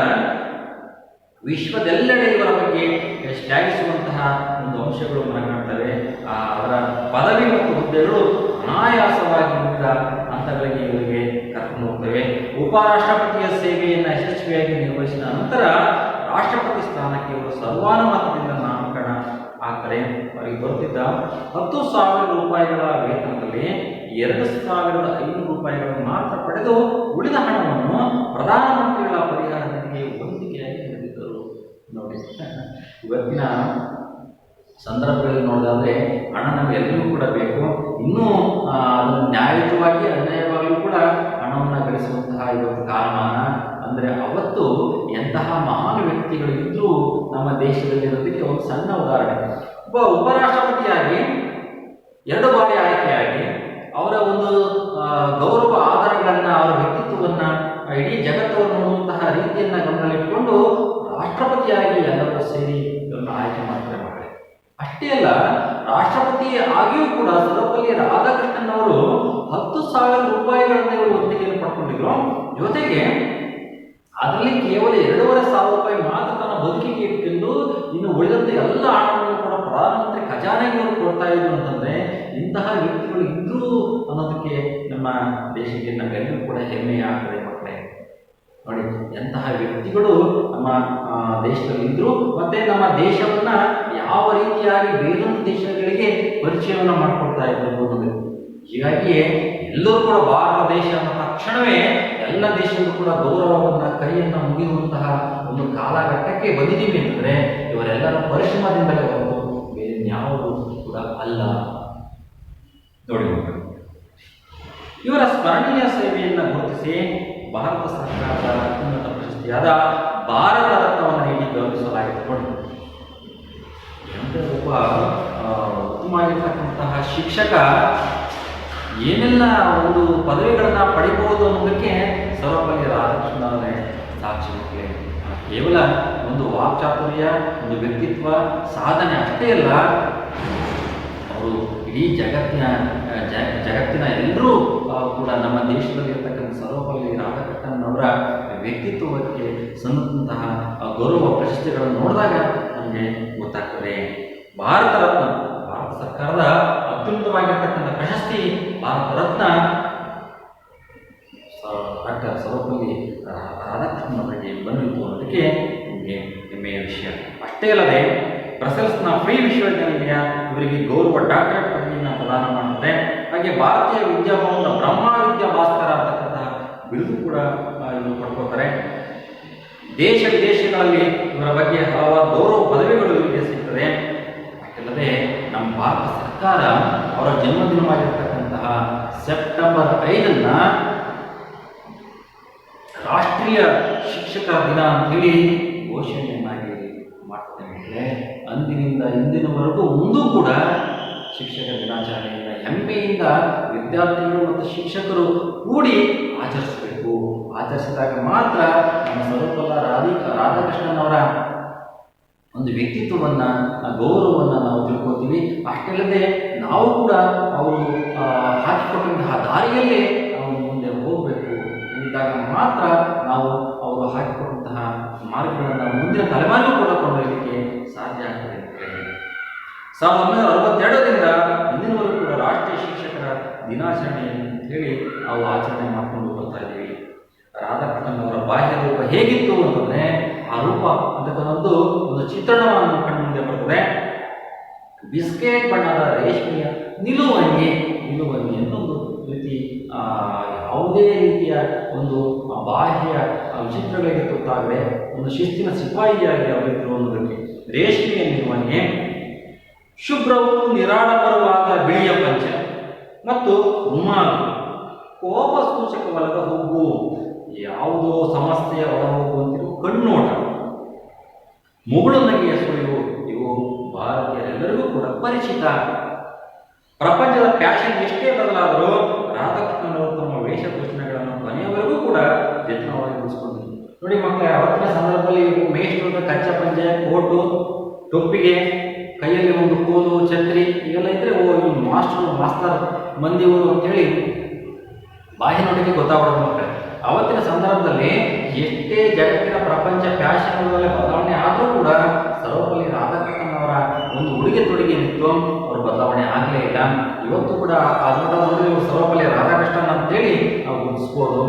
ವಿಶ್ವದೆಲ್ಲೆಡೆ ಇವರ ಬಗ್ಗೆ ಶ್ಲಾಘಿಸುವಂತಹ ಒಂದು ಅಂಶಗಳು ಮನಗಾಣ್ತವೆ. ಅವರ ಪದವಿ ಮತ್ತು ಹುದ್ದೆಗಳು ಅನಾಯಾಸವಾಗಿ ವಿವಿಧ ಹಂತಗಳಿಗೆ ಇವರಿಗೆ ಕರ್ಕೊಂಡು ಹೋಗ್ತವೆ. ಉಪರಾಷ್ಟ್ರಪತಿಯ ಸೇವೆಯನ್ನು ಯಶಸ್ವಿಯಾಗಿ ನಿರ್ವಹಿಸಿದ ನಂತರ ರಾಷ್ಟ್ರಪತಿ ಸ್ಥಾನಕ್ಕೆ ಇವರು ಸರ್ವಾನುಮತದಿಂದ ನಾಮಕರಣ ಆಗ್ತಾರೆ. ಅವರಿಗೆ ಬರುತ್ತಿದ್ದ 10,000 ರೂಪಾಯಿಗಳ ವೇತನದಲ್ಲಿ 2,500 ರೂಪಾಯಿಗಳನ್ನು ಮಾತ್ರ ಪಡೆದು ಉಳಿದ ಹಣವನ್ನು ಪ್ರಧಾನಮಂತ್ರಿಗಳ ಪರಿಹಾರ ನಿಧಿಗೆ ಹೊಂದಿಕೆಯಾಗಿ ನೀಡಿದ್ದರು. ನೋಡಿ, ಇವತ್ತಿನ ಸಂದರ್ಭಗಳಲ್ಲಿ ನೋಡೋದಾದ್ರೆ ಹಣ ನಮಗೆಲ್ಲರಿಗೂ ಕೂಡ ಬೇಕು. ಇನ್ನೂ ನ್ಯಾಯಯುತವಾಗಿ ಅನ್ಯಾಯವಾಗಲೂ ಕೂಡ ಹಣವನ್ನು ಗಳಿಸುವಂತಹ ಇವತ್ತು ಕಾಲಮಾನ. ಅಂದರೆ ಅವತ್ತು ಎಂತಹ ಮಹಾನ್ ವ್ಯಕ್ತಿಗಳು ಇದ್ರೂ ನಮ್ಮ ದೇಶದಲ್ಲಿರೋದಕ್ಕೆ ಒಂದು ಸಣ್ಣ ಉದಾಹರಣೆ. ಒಬ್ಬ ಉಪರಾಷ್ಟ್ರಪತಿಯಾಗಿ 2 ಬಾರಿ ಆಯ್ಕೆಯಾಗಿ ಅವರ ಒಂದು ಗೌರವ ಆಧಾರಗಳನ್ನು, ಅವರ ವ್ಯಕ್ತಿತ್ವವನ್ನು, ಇಡೀ ಜಗತ್ತನ್ನು ನೋಡುವಂತಹ ರೀತಿಯನ್ನು ಗಮನದಲ್ಲಿಟ್ಟುಕೊಂಡು ರಾಷ್ಟ್ರಪತಿಯಾಗಿ ಎಲ್ಲರೂ ಸೇರಿ ಇವರನ್ನು ಆಯ್ಕೆ ಮಾಡ್ತಾರೆ ಮಕ್ಕಳೇ. ಅಷ್ಟೇ ಅಲ್ಲ, ರಾಷ್ಟ್ರಪತಿ ಆಗಿಯೂ ಕೂಡ ಸರ್ವಪಲ್ಲಿ ರಾಧಾಕೃಷ್ಣನ್ ಅವರು 10,000 ರೂಪಾಯಿಗಳನ್ನು ಇವರು ಒತ್ತಿಗೆಯನ್ನು ಪಡ್ಕೊಂಡಿದ್ರು. ಜೊತೆಗೆ ಅದರಲ್ಲಿ ಕೇವಲ 2,500 ರೂಪಾಯಿ ಮಾತ್ರ ತನ್ನ ಬದುಕಿಗೆ ಇಟ್ಕೊಂಡು ಇನ್ನು ಉಳಿದಂತೆ ಎಲ್ಲ ಹಣವನ್ನು ಕೂಡ ಪ್ರಧಾನಮಂತ್ರಿ ಖಜಾನೆಗೆ ಅವರು ಕೊಡ್ತಾ ಇದ್ರು ಅಂತಂದ್ರೆ ಇಂತಹ ವ್ಯಕ್ತಿಗಳು ಇದ್ರು ಅನ್ನೋದಕ್ಕೆ ನಮ್ಮ ದೇಶಕ್ಕೆ ನಮ್ಮೆಲ್ಲರೂ ಕೂಡ ಹೆಮ್ಮೆ ಆಗ್ತದೆ ಮಕ್ಕಳೇ. ನೋಡಿ, ಎಂತಹ ವ್ಯಕ್ತಿಗಳು ನಮ್ಮ ದೇಶದಲ್ಲಿ ಇದ್ರು, ಮತ್ತೆ ನಮ್ಮ ದೇಶವನ್ನ ಯಾವ ರೀತಿಯಾಗಿ ಬೇರೊಂದು ದೇಶಗಳಿಗೆ ಪರಿಚಯವನ್ನು ಮಾಡಿಕೊಡ್ತಾ ಇದ್ರು ಅನ್ನೋದು. ಹೀಗಾಗಿಯೇ ಎಲ್ಲರೂ ಕೂಡ ಭಾರತ ದೇಶ ಅಂದ ತಕ್ಷಣವೇ ಎಲ್ಲ ದೇಶಗಳು ಕೂಡ ಗೌರವವನ್ನು ಕೈಯನ್ನು ಮುಗಿಯುವಂತಹ ಒಂದು ಕಾಲಘಟ್ಟಕ್ಕೆ ಬಂದಿದ್ದೀವಿ ಅಂತಂದರೆ ಇವರೆಲ್ಲರ ಪರಿಶ್ರಮದಿಂದಲೇ ಹೊರತು ಬೇರೆ ಯಾವುದು ಕೂಡ ಅಲ್ಲ. ನೋಡಿ, ಇವರ ಸ್ಮರಣೀಯ ಸೇವೆಯನ್ನು ಗುರುತಿಸಿ ಭಾರತ ಸರ್ಕಾರದ ಅತ್ಯುನ್ನತ ಪ್ರಶಸ್ತಿಯಾದ ಭಾರತ ರತ್ನವನ್ನು ನೀಡಿ ಗೌರವಿಸಲಾಗಿದೆ. ನೋಡಿ, ಒಬ್ಬ ಉತ್ತಮವಾಗಿರ್ತಕ್ಕಂತಹ ಶಿಕ್ಷಕ ಏನೆಲ್ಲ ಒಂದು ಪದವಿಗಳನ್ನು ಪಡಿಬಹುದು ಅನ್ನೋದಕ್ಕೆ ಸರ್ವಪಲ್ಲಿ ರಾಧಾಕೃಷ್ಣನವರೇ ಸಾಕ್ಷಿ. ಕೇವಲ ಒಂದು ವಾಕ್ಚಾತುರ್ಯ, ಒಂದು ವ್ಯಕ್ತಿತ್ವ ಸಾಧನೆ ಅಷ್ಟೇ ಅಲ್ಲ, ಅವರು ಇಡೀ ಜಗತ್ತಿನ ಎಲ್ಲರೂ ಕೂಡ ನಮ್ಮ ದೇಶದಲ್ಲಿರ್ತಕ್ಕಂಥ ಸರ್ವಪಲ್ಲಿ ರಾಧಾಕೃಷ್ಣನವರ ವ್ಯಕ್ತಿತ್ವಕ್ಕೆ ಸಂದಂತಹ ಗೌರವ ಪ್ರಶಸ್ತಿಗಳನ್ನು ನೋಡಿದಾಗ ನಮಗೆ ಗೊತ್ತಾಗ್ತದೆ. ಭಾರತ ರತ್ನ, ಭಾರತ ಸರ್ಕಾರದ ಅತ್ಯುನ್ನತವಾಗಿರ್ತಕ್ಕಂಥ ಪ್ರಶಸ್ತಿ ಭಾರತ ರತ್ನ ಡಾಕ್ಟರ್ ಸರ್ವಪಲ್ಲಿ ರಾಧಾಕೃಷ್ಣನವರಿಗೆ ಬಂದಿತ್ತು ಅನ್ನೋದಕ್ಕೆ ನಿಮಗೆ ಹೆಮ್ಮೆಯ ವಿಷಯ. ಅಷ್ಟೇ ಅಲ್ಲದೆ ಬ್ರಸೆಲ್ಸ್ನ ಫ್ರೀ ವಿಶ್ವವಿದ್ಯಾನಿಲಯ ಇವರಿಗೆ ಗೌರವ ಡಾಕ್ಟರೇಟ್ ಪದವಿಯನ್ನು ಪ್ರದಾನ ಮಾಡುತ್ತದೆ. ಹಾಗೆ ಭಾರತೀಯ ವಿದ್ಯಾಭವನದ ಬ್ರಹ್ಮ ವಿದ್ಯಾ ಭಾಸ್ಕರ ಅಂತಕ್ಕಂತಹ ಬಿರುದು ಕೂಡ ಇವರು ಪಡ್ಕೋತಾರೆ. ದೇಶ ವಿದೇಶಗಳಲ್ಲಿ ಇವರ ಬಗ್ಗೆ ಹಲವಾರು ಗೌರವ ಪದವಿಗಳು ಇವರಿಗೆ ಸಿಗ್ತದೆ. ಅಲ್ಲದೆ ನಮ್ಮ ಭಾರತ ಸರ್ಕಾರ ಅವರ ಜನ್ಮದಿನವಾಗಿರ್ತಕ್ಕಂತಹ ಸೆಪ್ಟೆಂಬರ್ 5 ರಾಷ್ಟ್ರೀಯ ಶಿಕ್ಷಕರ ದಿನ ಅಂತೇಳಿ ಘೋಷಣೆಯನ್ನಾಗಿ ಮಾಡ್ತೇವೆ. ಅಂದಿನಿಂದ ಇಂದಿನವರೆಗೂ ಮುಂದೂ ಕೂಡ ಶಿಕ್ಷಕರ ದಿನಾಚರಣೆಯಿಂದ ಹೆಮ್ಮೆಯಿಂದ ವಿದ್ಯಾರ್ಥಿಗಳು ಮತ್ತು ಶಿಕ್ಷಕರು ಕೂಡಿ ಆಚರಿಸಬೇಕು. ಆಚರಿಸಿದಾಗ ಮಾತ್ರ ನಮ್ಮ ಸರ್ವಪಲ್ಲಿ ರಾಧಾಕೃಷ್ಣನವರ ಒಂದು ವ್ಯಕ್ತಿತ್ವವನ್ನು, ಗೌರವವನ್ನು ನಾವು ತಿಳ್ಕೊತೀವಿ. ಅಷ್ಟೇ ಅಲ್ಲದೆ ನಾವು ಕೂಡ ಅವರು ಹಾಕಿಕೊಟ್ಟಂತಹ ದಾರಿಯಲ್ಲೇ ನಾವು ಮುಂದೆ ಹೋಗಬೇಕು. ಇದ್ದಾಗ ಮಾತ್ರ ನಾವು ಅವರು ಹಾಕಿಕೊಟ್ಟಂತಹ ಮಾರ್ಗಗಳನ್ನು ಮುಂದಿನ ತಲೆಮಾರಿಗೂ ಕೂಡ ಕೊಂಡೊಯ್ಯಲಿಕ್ಕೆ ಸಾಧ್ಯ ಆಗ್ತದೆ ಅಂತ ಹೇಳಿ 1962ರಿಂದ ಇಂದಿನವರೆಗೂ ಕೂಡ ರಾಷ್ಟ್ರೀಯ ಶಿಕ್ಷಕರ ದಿನಾಚರಣೆ ಅಂತ ಹೇಳಿ ನಾವು ಆಚರಣೆ ಮಾಡಿಕೊಂಡು ಬರ್ತಾ ಇದ್ದೀವಿ. ರಾಧಾಕೃಷ್ಣನವರ ಬಾಹ್ಯ ರೂಪ ಹೇಗಿತ್ತು ಅಂತಂದರೆ, ಆ ರೂಪ ಅಂತಕ್ಕಂಥದ್ದು ಒಂದು ಚಿತ್ರಣವನ್ನು ಕಣ್ಣು ಮುಂದೆ ಬರ್ತದೆ. ಬಿಸ್ಕೆಟ್ ಬಣ್ಣದ ರೇಷ್ಮೆಯ ನಿಲುವಂಗಿ ಅನ್ನೊಂದು ರೀತಿ ಯಾವುದೇ ರೀತಿಯ ಒಂದು ಬಾಹ್ಯ ವಿಚಿತ್ರಗಳಿಗೆ ತುತ್ತಾಗದೆ ಒಂದು ಶಿಸ್ತಿನ ಸಿಪಾಯಿಯಾಗಿ ಅವರಿದ್ದರು ಅನ್ನೋದಕ್ಕೆ ರೇಷ್ಮೆಯ ನಿಲುವಂಗಿ, ಶುಭ್ರವು ನಿರಾಡಂಬರವಾದ ಬಿಳಿಯ ಪಂಚೆ ಮತ್ತು ರುಮಾಲು, ಕೋಪ ಸೂಚಕವಲ್ಲದ ಹುಬ್ಬು, ಯಾವುದೋ ಸಮಸ್ಯೆಯ ಒಳಹೋಗುವಂತಿರುವ ಕಣ್ಣೋಟ, ಮುಗುಳು ನಗೆಯ ಸುಳಿವು, ಇವು ಭಾರತೀಯರೆಲ್ಲರಿಗೂ ಕೂಡ ಪರಿಚಿತ. ಪ್ರಪಂಚದ ಫ್ಯಾಷನ್ ಎಷ್ಟೇ ಬದಲಾದರೂ ರಾಧಾಕೃಷ್ಣನವರು ತಮ್ಮ ವೇಷಭೂಷಣಗಳನ್ನು ಕೊನೆಯವರೆಗೂ ಕೂಡ ಯತ್ನವಾಗಿ ಉಳಿಸ್ಕೊಂಡಿದ್ರು. ನೋಡಿ ಮಕ್ಕಳೇ, ಅವತ್ತಿನ ಸಂದರ್ಭದಲ್ಲಿ ಮೇಷ್ಟ್ರು ಕಚ್ಚಾ ಪಂಚೆ, ಕೋಟು, ಟೊಪ್ಪಿಗೆ, ಕೈಯಲ್ಲಿ ಒಂದು ಕೋಲು, ಛತ್ರಿ ಇವೆಲ್ಲ ಇದ್ದರೆ ಇವು ಮಾಸ್ತರ್ ಮಂದಿವರು ಅಂತೇಳಿ ಬಾಹ್ಯ ನೋಟಿಗೆ ಗೊತ್ತಾಗೋದು ಮಕ್ಕಳೇ. ಅವತ್ತಿನ ಸಂದರ್ಭದಲ್ಲಿ ಎಷ್ಟೇ ಜಗತ್ತಿನ ಪ್ರಪಂಚ ಫ್ಯಾಷನ್ಗಳಲ್ಲಿ ಬದಲಾವಣೆ ಆದರೂ ಕೂಡ ಸರ್ವಪಲ್ಲಿ ರಾಧಾಕೃಷ್ಣನವರ ಒಂದು ಉಡುಗೆ ತೊಡುಗೆ ಏನಿತ್ತು ಅವರು ಬದಲಾವಣೆ ಆಗಲೇ ಇಲ್ಲ. ಇವತ್ತು ಕೂಡ ಅದನ್ನ ನೋಡಿದ್ರೆ ಸರ್ವಪಲ್ಲಿ ರಾಧಾಕೃಷ್ಣನ್ ಅಂತೇಳಿ ನಾವು ಗುರುತಿಸ್ಬೋದು.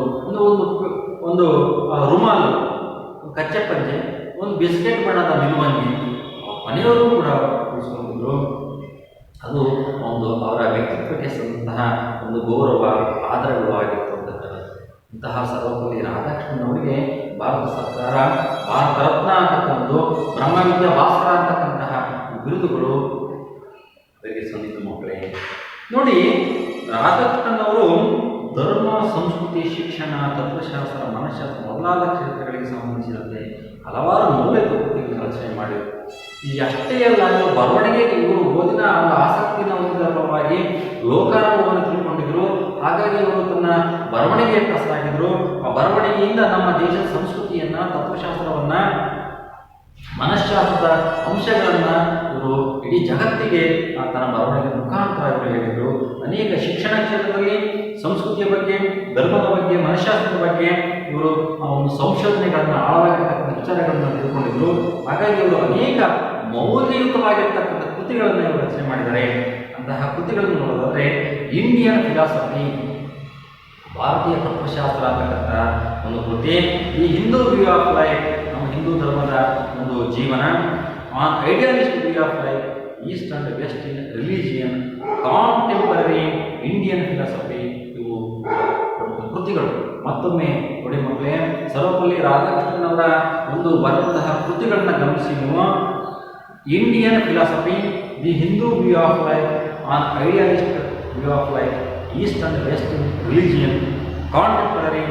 ಒಂದು ರುಮಾಲು, ಕಚ್ಚೆ ಪಂಚೆ, ಒಂದು ಬಿಸ್ಕೆಟ್ ಬಣ್ಣದ ನಿಲುವಂಗಿ ಮನೆಯವರು ಕೂಡ ಉಳಿಸ್ಕೊಂಡಿದ್ರು. ಅದು ಒಂದು ಅವರ ವ್ಯಕ್ತಿತ್ವಕ್ಕೆ ಸಂತಹ ಒಂದು ಗೌರವ, ಆದರಗಳು ಆಗಿತ್ತು ಅಂತಕ್ಕಂಥದ್ದು. ಇಂತಹ ಸರ್ವಪಲ್ಲಿ ರಾಧಾಕೃಷ್ಣನವರಿಗೆ ಭಾರತ ಸರ್ಕಾರ ಭಾರತ ರತ್ನ ಅಂತಕ್ಕಂಥದ್ದು, ಬ್ರಹ್ಮವಿದ್ಯಾ ಭಾಸ್ಕರ ಅಂತಕ್ಕಂತಹ ಬಿರುದುಗಳು ಅವರಿಗೆ ಸಂದಿದ್ದು ಮಕ್ಕಳೇ. ನೋಡಿ, ರಾಧಾಕೃಷ್ಣನವರು ಧರ್ಮ, ಸಂಸ್ಕೃತಿ, ಶಿಕ್ಷಣ, ತತ್ವಶಾಸ್ತ್ರ, ಮನಃಶಾಸ್ತ್ರ ಮೊದಲಾದ ಕ್ಷೇತ್ರಗಳಿಗೆ ಸಂಬಂಧಿಸಿದಂತೆ ಹಲವಾರು ಮೂಲಭೂತ ಕೃತಿಗಳನ್ನು ರಚನೆ ಮಾಡಿದರು. ಈ ಅಷ್ಟೇ ಅಲ್ಲ, ಬರವಣಿಗೆಗೆ ಇವರು ಓದಿನ ಒಂದು ಆಸಕ್ತಿನ ಹೊಂದಿದ ಫಲವಾಗಿ ಲೋಕಾನುಭವವನ್ನು ತಿಳ್ಕೊಂಡಿದ್ರು. ಹಾಗಾಗಿ ಇವರು ತನ್ನ ಬರವಣಿಗೆಯತ್ತ ಸಾಗಿದ್ರು. ಆ ಬರವಣಿಗೆಯಿಂದ ನಮ್ಮ ದೇಶದ ಸಂಸ್ಕೃತಿಯನ್ನು, ತತ್ವಶಾಸ್ತ್ರವನ್ನು, ಮನಃಶಾಸ್ತ್ರದ ಅಂಶಗಳನ್ನು ಇವರು ಇಡೀ ಜಗತ್ತಿಗೆ ತನ್ನ ಬರವಣಿಗೆ ಮುಖಾಂತರ ಇವರು ಹೇಳಿದರು. ಅನೇಕ ಶಿಕ್ಷಣ ಕ್ಷೇತ್ರದಲ್ಲಿ ಸಂಸ್ಕೃತಿಯ ಬಗ್ಗೆ, ಧರ್ಮದ ಬಗ್ಗೆ, ಮನಃಶಾಸ್ತ್ರದ ಬಗ್ಗೆ ಇವರು ಒಂದು ಸಂಶೋಧನೆಗಳನ್ನು, ಆಳವಾಗಿರ್ತಕ್ಕಂಥ ವಿಚಾರಗಳನ್ನು ತಿಳ್ಕೊಂಡಿದ್ರು. ಹಾಗಾಗಿ ಇವರು ಅನೇಕ ಮೌಲ್ಯಯುತವಾಗಿರ್ತಕ್ಕಂಥ ಕೃತಿಗಳನ್ನು ಇವರು ರಚನೆ ಮಾಡಿದ್ದಾರೆ. ಅಂತಹ ಕೃತಿಗಳನ್ನು ನೋಡೋದಾದರೆ ಇಂಡಿಯನ್ ಫಿಲಾಸಫಿ, ಭಾರತೀಯ ತತ್ವಶಾಸ್ತ್ರ ಅಂತಕ್ಕಂಥ ಒಂದು ಕೃತಿ, ಈ ಹಿಂದೂ ವ್ಯೂ ಆಫ್ ಲೈಫ್, ನಮ್ಮ ಹಿಂದೂ ಧರ್ಮದ ಒಂದು ಜೀವನ, an idealist view of life, east and west in religion, contemporary Indian philosophy, ಇವು ಕೃತಿಗಳು. ಮತ್ತೊಮ್ಮೆ ನೋಡಿ ಮಕ್ಕಳೇ, ಸರ್ವಪಲ್ಲಿ ರಾಧಾಕೃಷ್ಣನ್ ಅವರ ಒಂದು ಬರೆದಂತಹ ಕೃತಿಗಳನ್ನ ಗಮನಿಸಿ ನೀವು. Indian philosophy, the Hindu view of life, an idealist view of life, east and west religion, contemporary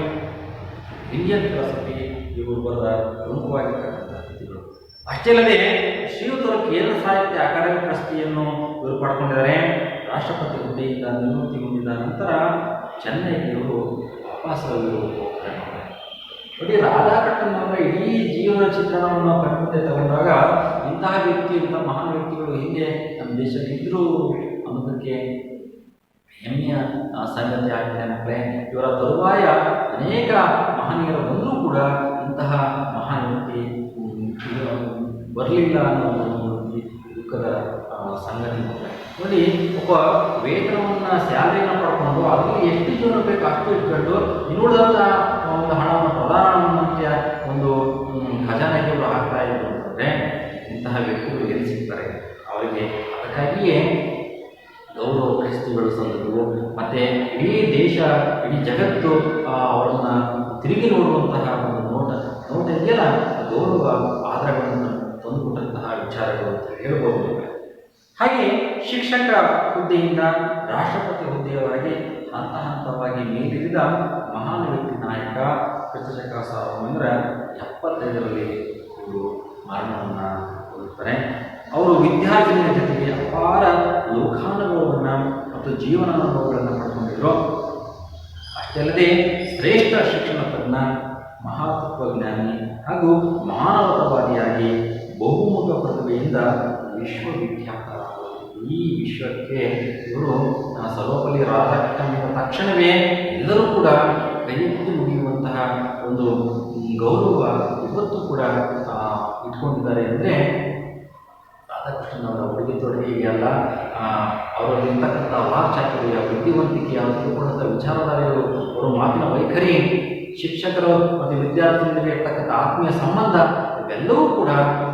Indian philosophy, ಇವರು ಬರೆದ ಪ್ರಮುಖವಾಗಿರ್ತಕ್ಕಂಥ ಕೃತಿಗಳು. ಅಷ್ಟೇ ಅಲ್ಲದೆ ಶ್ರೀಯುತರು ಕೇಂದ್ರ ಸಾಹಿತ್ಯ ಅಕಾಡೆಮಿ ಪ್ರಶಸ್ತಿಯನ್ನು ಇವರು ಪಡ್ಕೊಂಡಿದ್ದಾರೆ. ರಾಷ್ಟ್ರಪತಿ ಹುದ್ದೆಯಿಂದ ನಿವೃತ್ತಿಗೊಂಡಿದ್ದ ನಂತರ ಚೆನ್ನೈಗೆ ಇವರು ವಾಪಸ್ಸಾಗಿ ಹೋಗ್ತಾರೆ. ನೋಡಿ, ರಾಧಾಕೃಷ್ಣನ್ ಅವರ ಇಡೀ ಜೀವನ ಚಿತ್ರಣವನ್ನು ಕಣ್ಮುಂದೆ ತಗೊಂಡಾಗ ಇಂತಹ ವ್ಯಕ್ತಿ, ಇಂತಹ ಮಹಾನ್ ವ್ಯಕ್ತಿಗಳು ಹಿಂದೆ ನಮ್ಮ ದೇಶದಲ್ಲಿ ಇದ್ದರು ಅನ್ನೋದಕ್ಕೆ ಹೆಮ್ಮೆಯ ಸಂಗತಿ ಆಗಿದೆ ಮಕ್ಕಳೇ. ಇವರ ತರುವಾಯ ಅನೇಕ ಮಹನೀಯರು ಬಂದರೂ ಕೂಡ ಇಂತಹ ಮಹಾನ್ ವ್ಯಕ್ತಿ ಬರಲಿಲ್ಲ ಅನ್ನೋದು ದುಃಖದ ಸಂಗತಿ ಮಕ್ಕಳೇ. ನೋಡಿ, ಒಬ್ಬ ವೇತನವನ್ನು ಸ್ಯಾಲರಿಯನ್ನು ಪಡ್ಕೊಂಡು ಅದರಲ್ಲಿ ಎಷ್ಟು ಜೀವನ ಬೇಕು ಅಷ್ಟು ಇಟ್ಕೊಂಡು ಇನ್ನುಳಿದಂಥ ಒಂದು ಹಣವನ್ನು ಪ್ರಧಾನಮಂತ್ರಿಯ ಒಂದು ಖಜಾನೆಗೆ ಇವರು ಹಾಕ್ತಾ ಇದ್ರು ಅಂತಂದರೆ ಇಂತಹ ವ್ಯಕ್ತಿಗಳು ಎಲ್ಲಿ ಸಿಗ್ತಾರೆ ಅವರಿಗೆ? ಅದಕ್ಕಾಗಿಯೇ ಗೌರವ ಪ್ರಶಸ್ತಿಗಳು ಸಂದವು. ಮತ್ತು ಇಡೀ ದೇಶ, ಇಡೀ ಜಗತ್ತು ಅವರನ್ನು ತಿರುಗಿ ನೋಡುವಂತಹ ಒಂದು ನೋಟ ಇದೆಯಲ್ಲ, ಗೌರವ ಆಧಾರಗಳನ್ನು ತಂದುಕೊಟ್ಟಂತಹ ವಿಚಾರಗಳು ಅಂತ ಹೇಳ್ಬೋದು. ಹಾಗೆ ಶಿಕ್ಷಕ ಹುದ್ದೆಯಿಂದ ರಾಷ್ಟ್ರಪತಿ ಹುದ್ದೆಯವರೆಗೆ ಹಂತ ಹಂತವಾಗಿ ಮೇಲಿರಿದ ಮಹಾನ್ ವ್ಯಕ್ತಿ ನಾಯಕ ಕ್ರಿಸ್ತಶಕ 1975ರಲ್ಲಿ ಇವರು ಮರಣವನ್ನು ಹೊಂದುತ್ತಾರೆ. ಅವರು ವಿದ್ಯಾರ್ಥಿನಿಯ ಜೊತೆಗೆ ಅಪಾರ ಲೋಕಾನುಭವವನ್ನು ಮತ್ತು ಜೀವನಾನುಭವಗಳನ್ನು ಪಡ್ಕೊಂಡಿದ್ದರು. ಅಷ್ಟೇ ಅಲ್ಲದೆ ಶ್ರೇಷ್ಠ ಶಿಕ್ಷಣ ತಜ್ಞ, ಮಹಾತತ್ವಜ್ಞಾನಿ ಹಾಗೂ ಮಾನವತಾವಾದಿಯಾಗಿ ಬಹುಮುಖ ಪ್ರತಿಭೆಯಿಂದ ವಿಶ್ವವಿಖ್ಯಾತರಾದರು. ಈ ವಿಶ್ವಕ್ಕೆ ಇವರು ಸರ್ವಪಲ್ಲಿ ರಾಧಾಕೃಷ್ಣನ್ ಎಂದ ತಕ್ಷಣವೇ ಎಲ್ಲರೂ ಕೂಡ ಕೈ ಎತ್ತಿ ಮುಗಿಯುವಂತಹ ಒಂದು ಗೌರವ ಇವತ್ತು ಕೂಡ ಇಟ್ಕೊಂಡಿದ್ದಾರೆ. ಅಂದರೆ ರಾಧಾಕೃಷ್ಣನ್ ಅವರ ಉಡುಗೆ ತೊಡುಗೆಗೆ ಅಲ್ಲ, ಅವರಲ್ಲಿರ್ತಕ್ಕಂಥ ವಾಕ್ಚಾತುರ್ಯ, ಬುದ್ಧಿವಂತಿಕೆ, ಅವರು ತಿಳ್ಕೊಂಡಂಥ ವಿಚಾರಧಾರೆಗಳು, ಅವರ ಮಾತಿನ ವೈಖರಿ, ಶಿಕ್ಷಕರು ಮತ್ತು ವಿದ್ಯಾರ್ಥಿಗಳಿಗೆ ಇರ್ತಕ್ಕಂಥ ಆತ್ಮೀಯ ಸಂಬಂಧ, ಇವೆಲ್ಲವೂ ಕೂಡ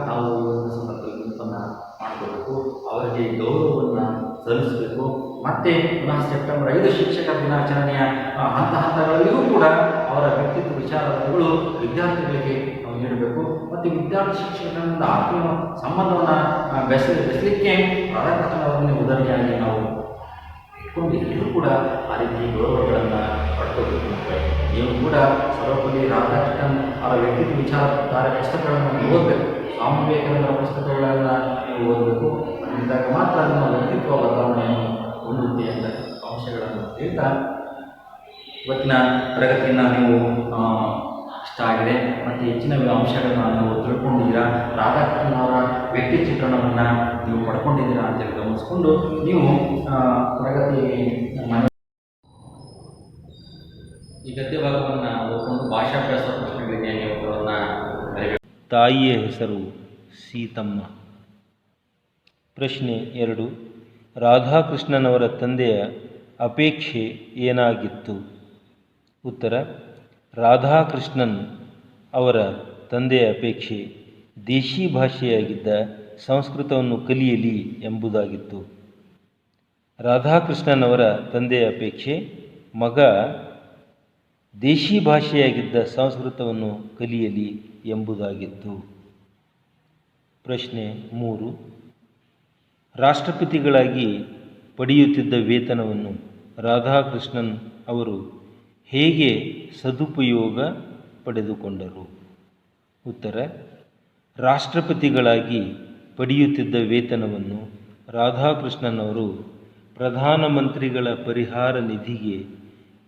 ನಾವು ಒಂದು ಸಂದರ್ಭದಲ್ಲಿ ಗುರುತನ್ನು ಮಾಡಿಕೊಳ್ಬೇಕು. ಅವರಿಗೆ ಗೌರವವನ್ನು ಸಲ್ಲಿಸಬೇಕು. ಮತ್ತು ಪುನಃ ಸೆಪ್ಟೆಂಬರ್ 5 ಶಿಕ್ಷಕರ ದಿನಾಚರಣೆಯ ಹಂತಗಳಲ್ಲಿಯೂ ಕೂಡ ಅವರ ವ್ಯಕ್ತಿತ್ವ ವಿಚಾರಗಳು ವಿದ್ಯಾರ್ಥಿಗಳಿಗೆ ನಾವು ನೀಡಬೇಕು. ಮತ್ತು ವಿದ್ಯಾರ್ಥಿ ಶಿಕ್ಷಕರಿಂದ ಆತ್ಮೀಯ ಸಂಬಂಧವನ್ನು ಬೆಳೆಸಲಿಕ್ಕೆ ರಾಧಾಕೃಷ್ಣನ್ ಅವರನ್ನೇ ಉದಾಹರಣೆಯಾಗಿ ನಾವು ಇಟ್ಕೊಂಡು ಎಲ್ಲರೂ ಕೂಡ ಆ ರೀತಿ ಗೌರವಗಳನ್ನು ಪಡ್ಕೋಬೇಕು. ನೀವು ಕೂಡ ಸರ್ವಪಲ್ಲಿ ರಾಧಾಕೃಷ್ಣನ್ ಅವರ ವ್ಯಕ್ತಿತ್ವ ವಿಚಾರಧಾರೆ ಪುಸ್ತಕಗಳನ್ನು ಓದಬೇಕು. ಸ್ವಾಮಿ ವಿವೇಕಾನಂದರ ಪುಸ್ತಕಗಳನ್ನು ನೀವು ಓದಬೇಕು. ಅಂದಾಗ ಮಾತ್ರ ನಿಮ್ಮ ವ್ಯಕ್ತಿತ್ವ ಬದಲಾವಣೆಯನ್ನು ಹೊಂದುತ್ತೆ ಅಂತ ಅಂಶಗಳನ್ನು ಹೇಳ್ತಾ ಇವತ್ತಿನ ತರಗತಿಯನ್ನು ನೀವು ಇಷ್ಟ ಆಗಿದೆ ಮತ್ತು ಹೆಚ್ಚಿನ ಅಂಶಗಳನ್ನು ನೀವು ತಿಳ್ಕೊಂಡಿದ್ದೀರಾ, ರಾಧಾಕೃಷ್ಣನ್ ಅವರ ವ್ಯಕ್ತಿ ಚಿತ್ರಣವನ್ನು ನೀವು ಪಡ್ಕೊಂಡಿದ್ದೀರಾ ಅಂತೇಳಿ ಗಮನಿಸ್ಕೊಂಡು ನೀವು ತರಗತಿ ಈ ಗದ್ಯ ಭಾಗವನ್ನು ಓದ್ಕೊಂಡು ಭಾಷಾಭ್ಯಾಸ ಪ್ರಶ್ನೆಗಳಿಗೆ ನೀವು ಅವರನ್ನು ಬರೆಯಬೇಕು. ತಾಯಿಯ ಹೆಸರು ಸೀತಮ್ಮ. ಪ್ರಶ್ನೆ 2. ರಾಧಾಕೃಷ್ಣನವರ ತಂದೆಯ ಅಪೇಕ್ಷೆ ಏನಾಗಿತ್ತು? ಉತ್ತರ: ರಾಧಾಕೃಷ್ಣನ್ ಅವರ ತಂದೆಯ ಅಪೇಕ್ಷೆ ದೇಶಿ ಭಾಷೆಯಾಗಿದ್ದ ಸಂಸ್ಕೃತವನ್ನು ಕಲಿಯಲಿ ಎಂಬುದಾಗಿತ್ತು. ರಾಧಾಕೃಷ್ಣನ್ ಅವರ ತಂದೆಯ ಅಪೇಕ್ಷೆ ಮಗ ದೇಶಿ ಭಾಷೆಯಾಗಿದ್ದ ಸಂಸ್ಕೃತವನ್ನು ಕಲಿಯಲಿ ಎಂಬುದಾಗಿತ್ತು. ಪ್ರಶ್ನೆ 3. ರಾಷ್ಟ್ರಪತಿಗಳಾಗಿ ಪಡೆಯುತ್ತಿದ್ದ ವೇತನವನ್ನು ರಾಧಾಕೃಷ್ಣನ್ ಅವರು ಹೇಗೆ ಸದುಪಯೋಗ ಪಡೆದುಕೊಂಡರು? ಉತ್ತರ: ರಾಷ್ಟ್ರಪತಿಗಳಾಗಿ ಪಡೆಯುತ್ತಿದ್ದ ವೇತನವನ್ನು ರಾಧಾಕೃಷ್ಣನ್ ಅವರು ಪ್ರಧಾನಮಂತ್ರಿಗಳ ಪರಿಹಾರ ನಿಧಿಗೆ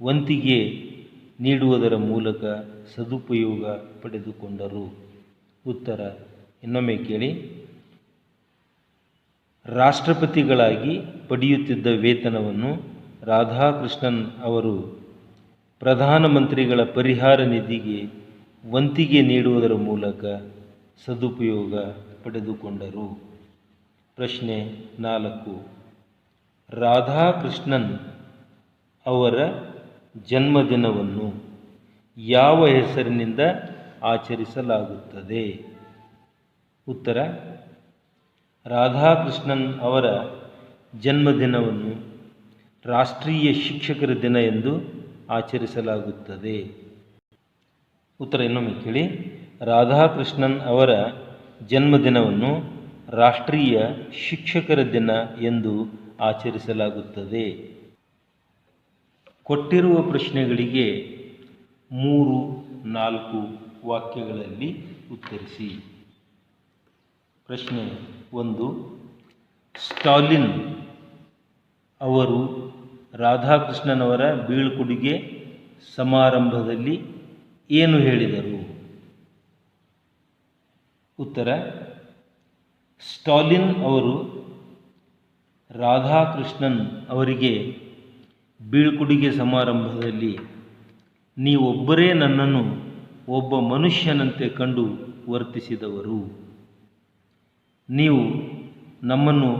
ವಂತಿಗೆ ನೀಡುವುದರ ಮೂಲಕ ಸದುಪಯೋಗ ಪಡೆದುಕೊಂಡರು. ಉತ್ತರ ಇನ್ನೊಮ್ಮೆ ಕೇಳಿ. ರಾಷ್ಟ್ರಪತಿಗಳಾಗಿ ಪಡೆಯುತ್ತಿದ್ದ ವೇತನವನ್ನು ರಾಧಾಕೃಷ್ಣನ್ ಅವರು ಪ್ರಧಾನಮಂತ್ರಿಗಳ ಪರಿಹಾರ ನಿಧಿಗೆ ವಂತಿಗೆ ನೀಡುವುದರ ಮೂಲಕ ಸದುಪಯೋಗ ಪಡೆದುಕೊಂಡರು. ಪ್ರಶ್ನೆ 4. ರಾಧಾಕೃಷ್ಣನ್ ಅವರ ಜನ್ಮದಿನವನ್ನು ಯಾವ ಹೆಸರಿನಿಂದ ಆಚರಿಸಲಾಗುತ್ತದೆ? ಉತ್ತರ: ರಾಧಾಕೃಷ್ಣನ್ ಅವರ ಜನ್ಮದಿನವನ್ನು ರಾಷ್ಟ್ರೀಯ ಶಿಕ್ಷಕರ ದಿನ ಎಂದು ಆಚರಿಸಲಾಗುತ್ತದೆ? ಉತ್ತರ ಇನ್ನೊಮ್ಮೆ ಕೇಳಿ. ರಾಧಾಕೃಷ್ಣನ್ ಅವರ ಜನ್ಮದಿನವನ್ನು ರಾಷ್ಟ್ರೀಯ ಶಿಕ್ಷಕರ ದಿನ ಎಂದು ಆಚರಿಸಲಾಗುತ್ತದೆ. ಕೊಟ್ಟಿರುವ ಪ್ರಶ್ನೆಗಳಿಗೆ 3-4 ವಾಕ್ಯಗಳಲ್ಲಿ ಉತ್ತರಿಸಿ. ಪ್ರಶ್ನೆ 1. ಸ್ಟಾಲಿನ್ ಅವರು ರಾಧಾಕೃಷ್ಣನವರ ಬೀಳ್ಕೊಡುಗೆ ಸಮಾರಂಭದಲ್ಲಿ ಏನು ಹೇಳಿದರು? ಉತ್ತರ: ಸ್ಟಾಲಿನ್ ಅವರು ರಾಧಾಕೃಷ್ಣನ್ ಅವರಿಗೆ ಬೀಳ್ಕೊಡುಗೆ ಸಮಾರಂಭದಲ್ಲಿ, ನೀವೊಬ್ಬರೇ ನನ್ನನ್ನು ಒಬ್ಬ ಮನುಷ್ಯನಂತೆ ಕಂಡು ವರ್ತಿಸಿದವರು. ನೀವು ನಮ್ಮನ್ನು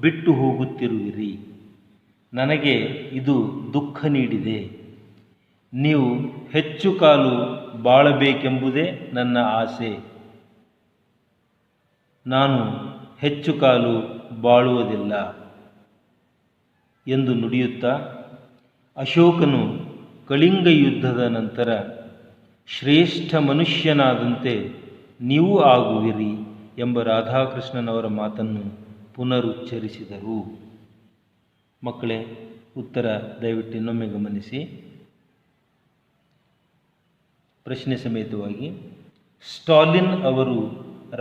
ಬಿಟ್ಟು ಹೋಗುತ್ತಿರುವಿರಿ. ನನಗೆ ಇದು ದುಃಖ ನೀಡಿದೆ. ನೀವು ಹೆಚ್ಚು ಕಾಲ ಬಾಳಬೇಕೆಂಬುದೇ ನನ್ನ ಆಸೆ. ನಾನು ಹೆಚ್ಚು ಕಾಲ ಬಾಳುವುದಿಲ್ಲ ಎಂದು ನುಡಿಯುತ್ತಾ, ಅಶೋಕನು ಕಳಿಂಗ ಯುದ್ಧದ ನಂತರ ಶ್ರೇಷ್ಠ ಮನುಷ್ಯನಾದಂತೆ ನೀವು ಆಗುವಿರಿ ಎಂಬ ರಾಧಾಕೃಷ್ಣನವರ ಮಾತನ್ನು ಪುನರುಚ್ಚರಿಸಿದರು. ಮಕ್ಕಳೇ, ಉತ್ತರ ದಯವಿಟ್ಟು ಇನ್ನೊಮ್ಮೆ ಗಮನಿಸಿ. ಪ್ರಶ್ನೆ ಸಮೇತವಾಗಿ, ಸ್ಟಾಲಿನ್ ಅವರು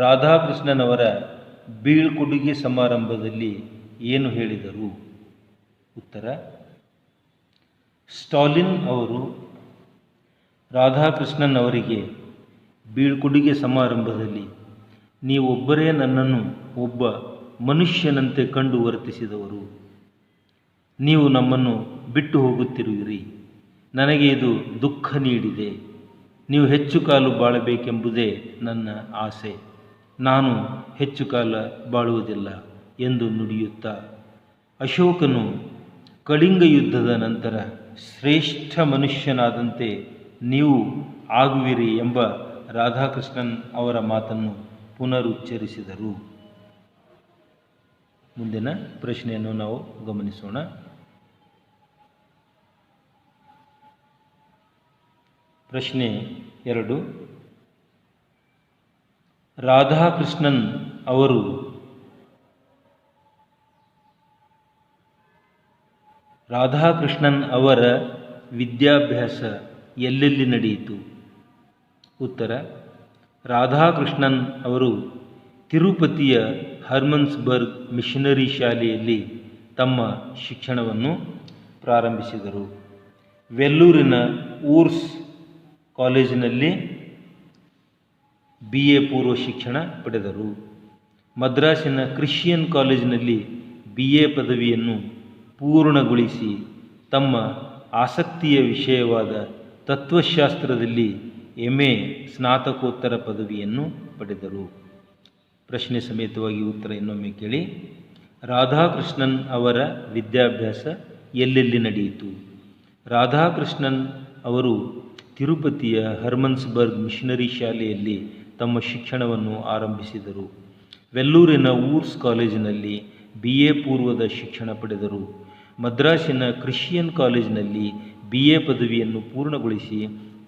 ರಾಧಾಕೃಷ್ಣನವರ ಬೀಳ್ಕೊಡುಗೆ ಸಮಾರಂಭದಲ್ಲಿ ಏನು ಹೇಳಿದರು? ಉತ್ತರ: ಸ್ಟಾಲಿನ್ ಅವರು ರಾಧಾಕೃಷ್ಣನ್ ಅವರಿಗೆ ಬೀಳ್ಕೊಡುಗೆ ಸಮಾರಂಭದಲ್ಲಿ, ನೀವೊಬ್ಬರೇ ನನ್ನನ್ನು ಒಬ್ಬ ಮನುಷ್ಯನಂತೆ ಕಂಡು ವರ್ತಿಸಿದವರು. ನೀವು ನಮ್ಮನ್ನು ಬಿಟ್ಟು ಹೋಗುತ್ತಿರುವಿರಿ. ನನಗೆ ಇದು ದುಃಖ ನೀಡಿದೆ. ನೀವು ಹೆಚ್ಚು ಕಾಲ ಬಾಳಬೇಕೆಂಬುದೇ ನನ್ನ ಆಸೆ. ನಾನು ಹೆಚ್ಚು ಕಾಲ ಬಾಳುವುದಿಲ್ಲ ಎಂದು ನುಡಿಯುತ್ತಾ, ಅಶೋಕನು ಕಳಿಂಗ ಯುದ್ಧದ ನಂತರ ಶ್ರೇಷ್ಠ ಮನುಷ್ಯನಾದಂತೆ ನೀವು ಆಗುವಿರಿ ಎಂಬ ರಾಧಾಕೃಷ್ಣನ್ ಅವರ ಮಾತನ್ನು ಪುನರುಚ್ಚರಿಸಿದರು. ಮುಂದಿನ ಪ್ರಶ್ನೆಯನ್ನು ನಾವು ಗಮನಿಸೋಣ. ಪ್ರಶ್ನೆ 2. ರಾಧಾಕೃಷ್ಣನ್ ಅವರ ವಿದ್ಯಾಭ್ಯಾಸ ಎಲ್ಲೆಲ್ಲಿ ನಡೆಯಿತು? ಉತ್ತರ: ರಾಧಾಕೃಷ್ಣನ್ ಅವರು ತಿರುಪತಿಯ ಹರ್ಮನ್ಸ್ಬರ್ಗ್ ಮಿಷನರಿ ಶಾಲೆಯಲ್ಲಿ ತಮ್ಮ ಶಿಕ್ಷಣವನ್ನು ಪ್ರಾರಂಭಿಸಿದರು. ವೆಲ್ಲೂರಿನ ಊರ್ಸ್ ಕಾಲೇಜಿನಲ್ಲಿ BA ಪೂರ್ವ ಶಿಕ್ಷಣ ಪಡೆದರು. ಮದ್ರಾಸಿನ ಕ್ರಿಶ್ಚಿಯನ್ ಕಾಲೇಜಿನಲ್ಲಿ BA ಪದವಿಯನ್ನು ಪೂರ್ಣಗೊಳಿಸಿ ತಮ್ಮ ಆಸಕ್ತಿಯ ವಿಷಯವಾದ ತತ್ವಶಾಸ್ತ್ರದಲ್ಲಿ MA ಸ್ನಾತಕೋತ್ತರ ಪದವಿಯನ್ನು ಪಡೆದರು. ಪ್ರಶ್ನೆ ಸಮೇತವಾಗಿ ಉತ್ತರ ಇನ್ನೊಮ್ಮೆ ಕೇಳಿ. ರಾಧಾಕೃಷ್ಣನ್ ಅವರ ವಿದ್ಯಾಭ್ಯಾಸ ಎಲ್ಲೆಲ್ಲಿ ನಡೆಯಿತು? ರಾಧಾಕೃಷ್ಣನ್ ಅವರು ತಿರುಪತಿಯ ಹರ್ಮನ್ಸ್ಬರ್ಗ್ ಮಿಷನರಿ ಶಾಲೆಯಲ್ಲಿ ತಮ್ಮ ಶಿಕ್ಷಣವನ್ನು ಆರಂಭಿಸಿದರು. ವೆಲ್ಲೂರಿನ ಊರ್ಸ್ ಕಾಲೇಜಿನಲ್ಲಿ BA ಪೂರ್ವದ ಶಿಕ್ಷಣ ಪಡೆದರು. ಮದ್ರಾಸಿನ ಕ್ರಿಶ್ಚಿಯನ್ ಕಾಲೇಜಿನಲ್ಲಿ BA ಪದವಿಯನ್ನು ಪೂರ್ಣಗೊಳಿಸಿ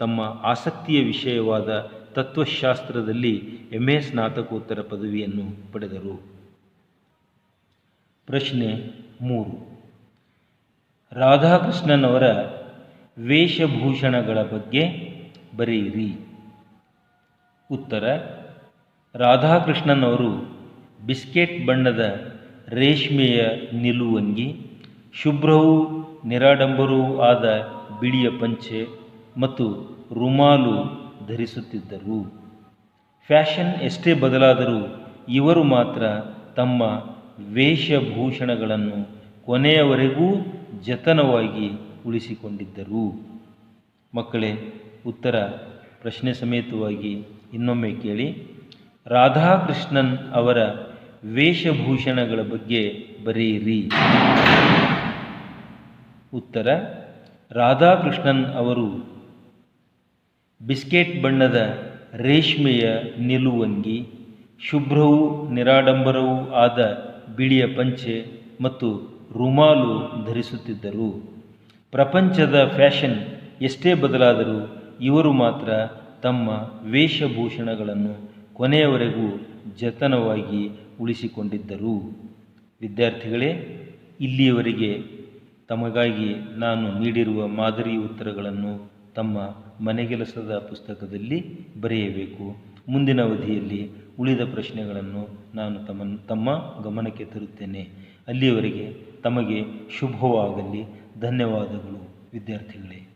ತಮ್ಮ ಆಸಕ್ತಿಯ ವಿಷಯವಾದ ತತ್ವಶಾಸ್ತ್ರದಲ್ಲಿ MA ಸ್ನಾತಕೋತ್ತರ ಪದವಿಯನ್ನು ಪಡೆದರು. ಪ್ರಶ್ನೆ 3. ರಾಧಾಕೃಷ್ಣನ್ ಅವರ ವೇಷಭೂಷಣಗಳ ಬಗ್ಗೆ ಬರೆಯಿರಿ. ಉತ್ತರ: ರಾಧಾಕೃಷ್ಣನ್ ಅವರು ಬಿಸ್ಕೆಟ್ ಬಣ್ಣದ ರೇಷ್ಮೆಯ ನಿಲುವಂಗಿ, ಶುಭ್ರವೂ ನಿರಾಡಂಬರವೂ ಆದ ಬಿಳಿಯ ಪಂಚೆ ಮತ್ತು ರುಮಾಲು ಧರಿಸುತ್ತಿದ್ದರು. ಫ್ಯಾಷನ್ ಎಷ್ಟೇ ಬದಲಾದರೂ ಇವರು ಮಾತ್ರ ತಮ್ಮ ವೇಷಭೂಷಣಗಳನ್ನು ಕೊನೆಯವರೆಗೂ ಜತನವಾಗಿ ಉಳಿಸಿಕೊಂಡಿದ್ದರು. ಮಕ್ಕಳೇ, ಉತ್ತರ ಪ್ರಶ್ನೆ ಸಮೇತವಾಗಿ ಇನ್ನೊಮ್ಮೆ ಕೇಳಿ. ರಾಧಾಕೃಷ್ಣನ್ ಅವರ ವೇಷಭೂಷಣಗಳ ಬಗ್ಗೆ ಬರೆಯಿರಿ. ಉತ್ತರ: ರಾಧಾಕೃಷ್ಣನ್ ಅವರು ಬಿಸ್ಕೆಟ್ ಬಣ್ಣದ ರೇಷ್ಮೆಯ ನಿಲುವಂಗಿ, ಶುಭ್ರವೂ ನಿರಾಡಂಬರವೂ ಆದ ಬಿಳಿಯ ಪಂಚೆ ಮತ್ತು ರುಮಾಲು ಧರಿಸುತ್ತಿದ್ದರು. ಪ್ರಪಂಚದ ಫ್ಯಾಷನ್ ಎಷ್ಟೇ ಬದಲಾದರೂ ಇವರು ಮಾತ್ರ ತಮ್ಮ ವೇಷಭೂಷಣಗಳನ್ನು ಕೊನೆಯವರೆಗೂ ಜತನವಾಗಿ ಉಳಿಸಿಕೊಂಡಿದ್ದರು. ವಿದ್ಯಾರ್ಥಿಗಳೇ, ಇಲ್ಲಿಯವರೆಗೆ ತಮಗಾಗಿ ನಾನು ನೀಡಿರುವ ಮಾದರಿ ಉತ್ತರಗಳನ್ನು ತಮ್ಮ ಮನೆಗೆಲಸದ ಪುಸ್ತಕದಲ್ಲಿ ಬರೆಯಬೇಕು. ಮುಂದಿನ ಅವಧಿಯಲ್ಲಿ ಉಳಿದ ಪ್ರಶ್ನೆಗಳನ್ನು ನಾನು ತಮ್ಮ ಗಮನಕ್ಕೆ ತರುತ್ತೇನೆ. ಅಲ್ಲಿಯವರೆಗೆ ತಮಗೆ ಶುಭವಾಗಲಿ. ಧನ್ಯವಾದಗಳು ವಿದ್ಯಾರ್ಥಿಗಳೇ.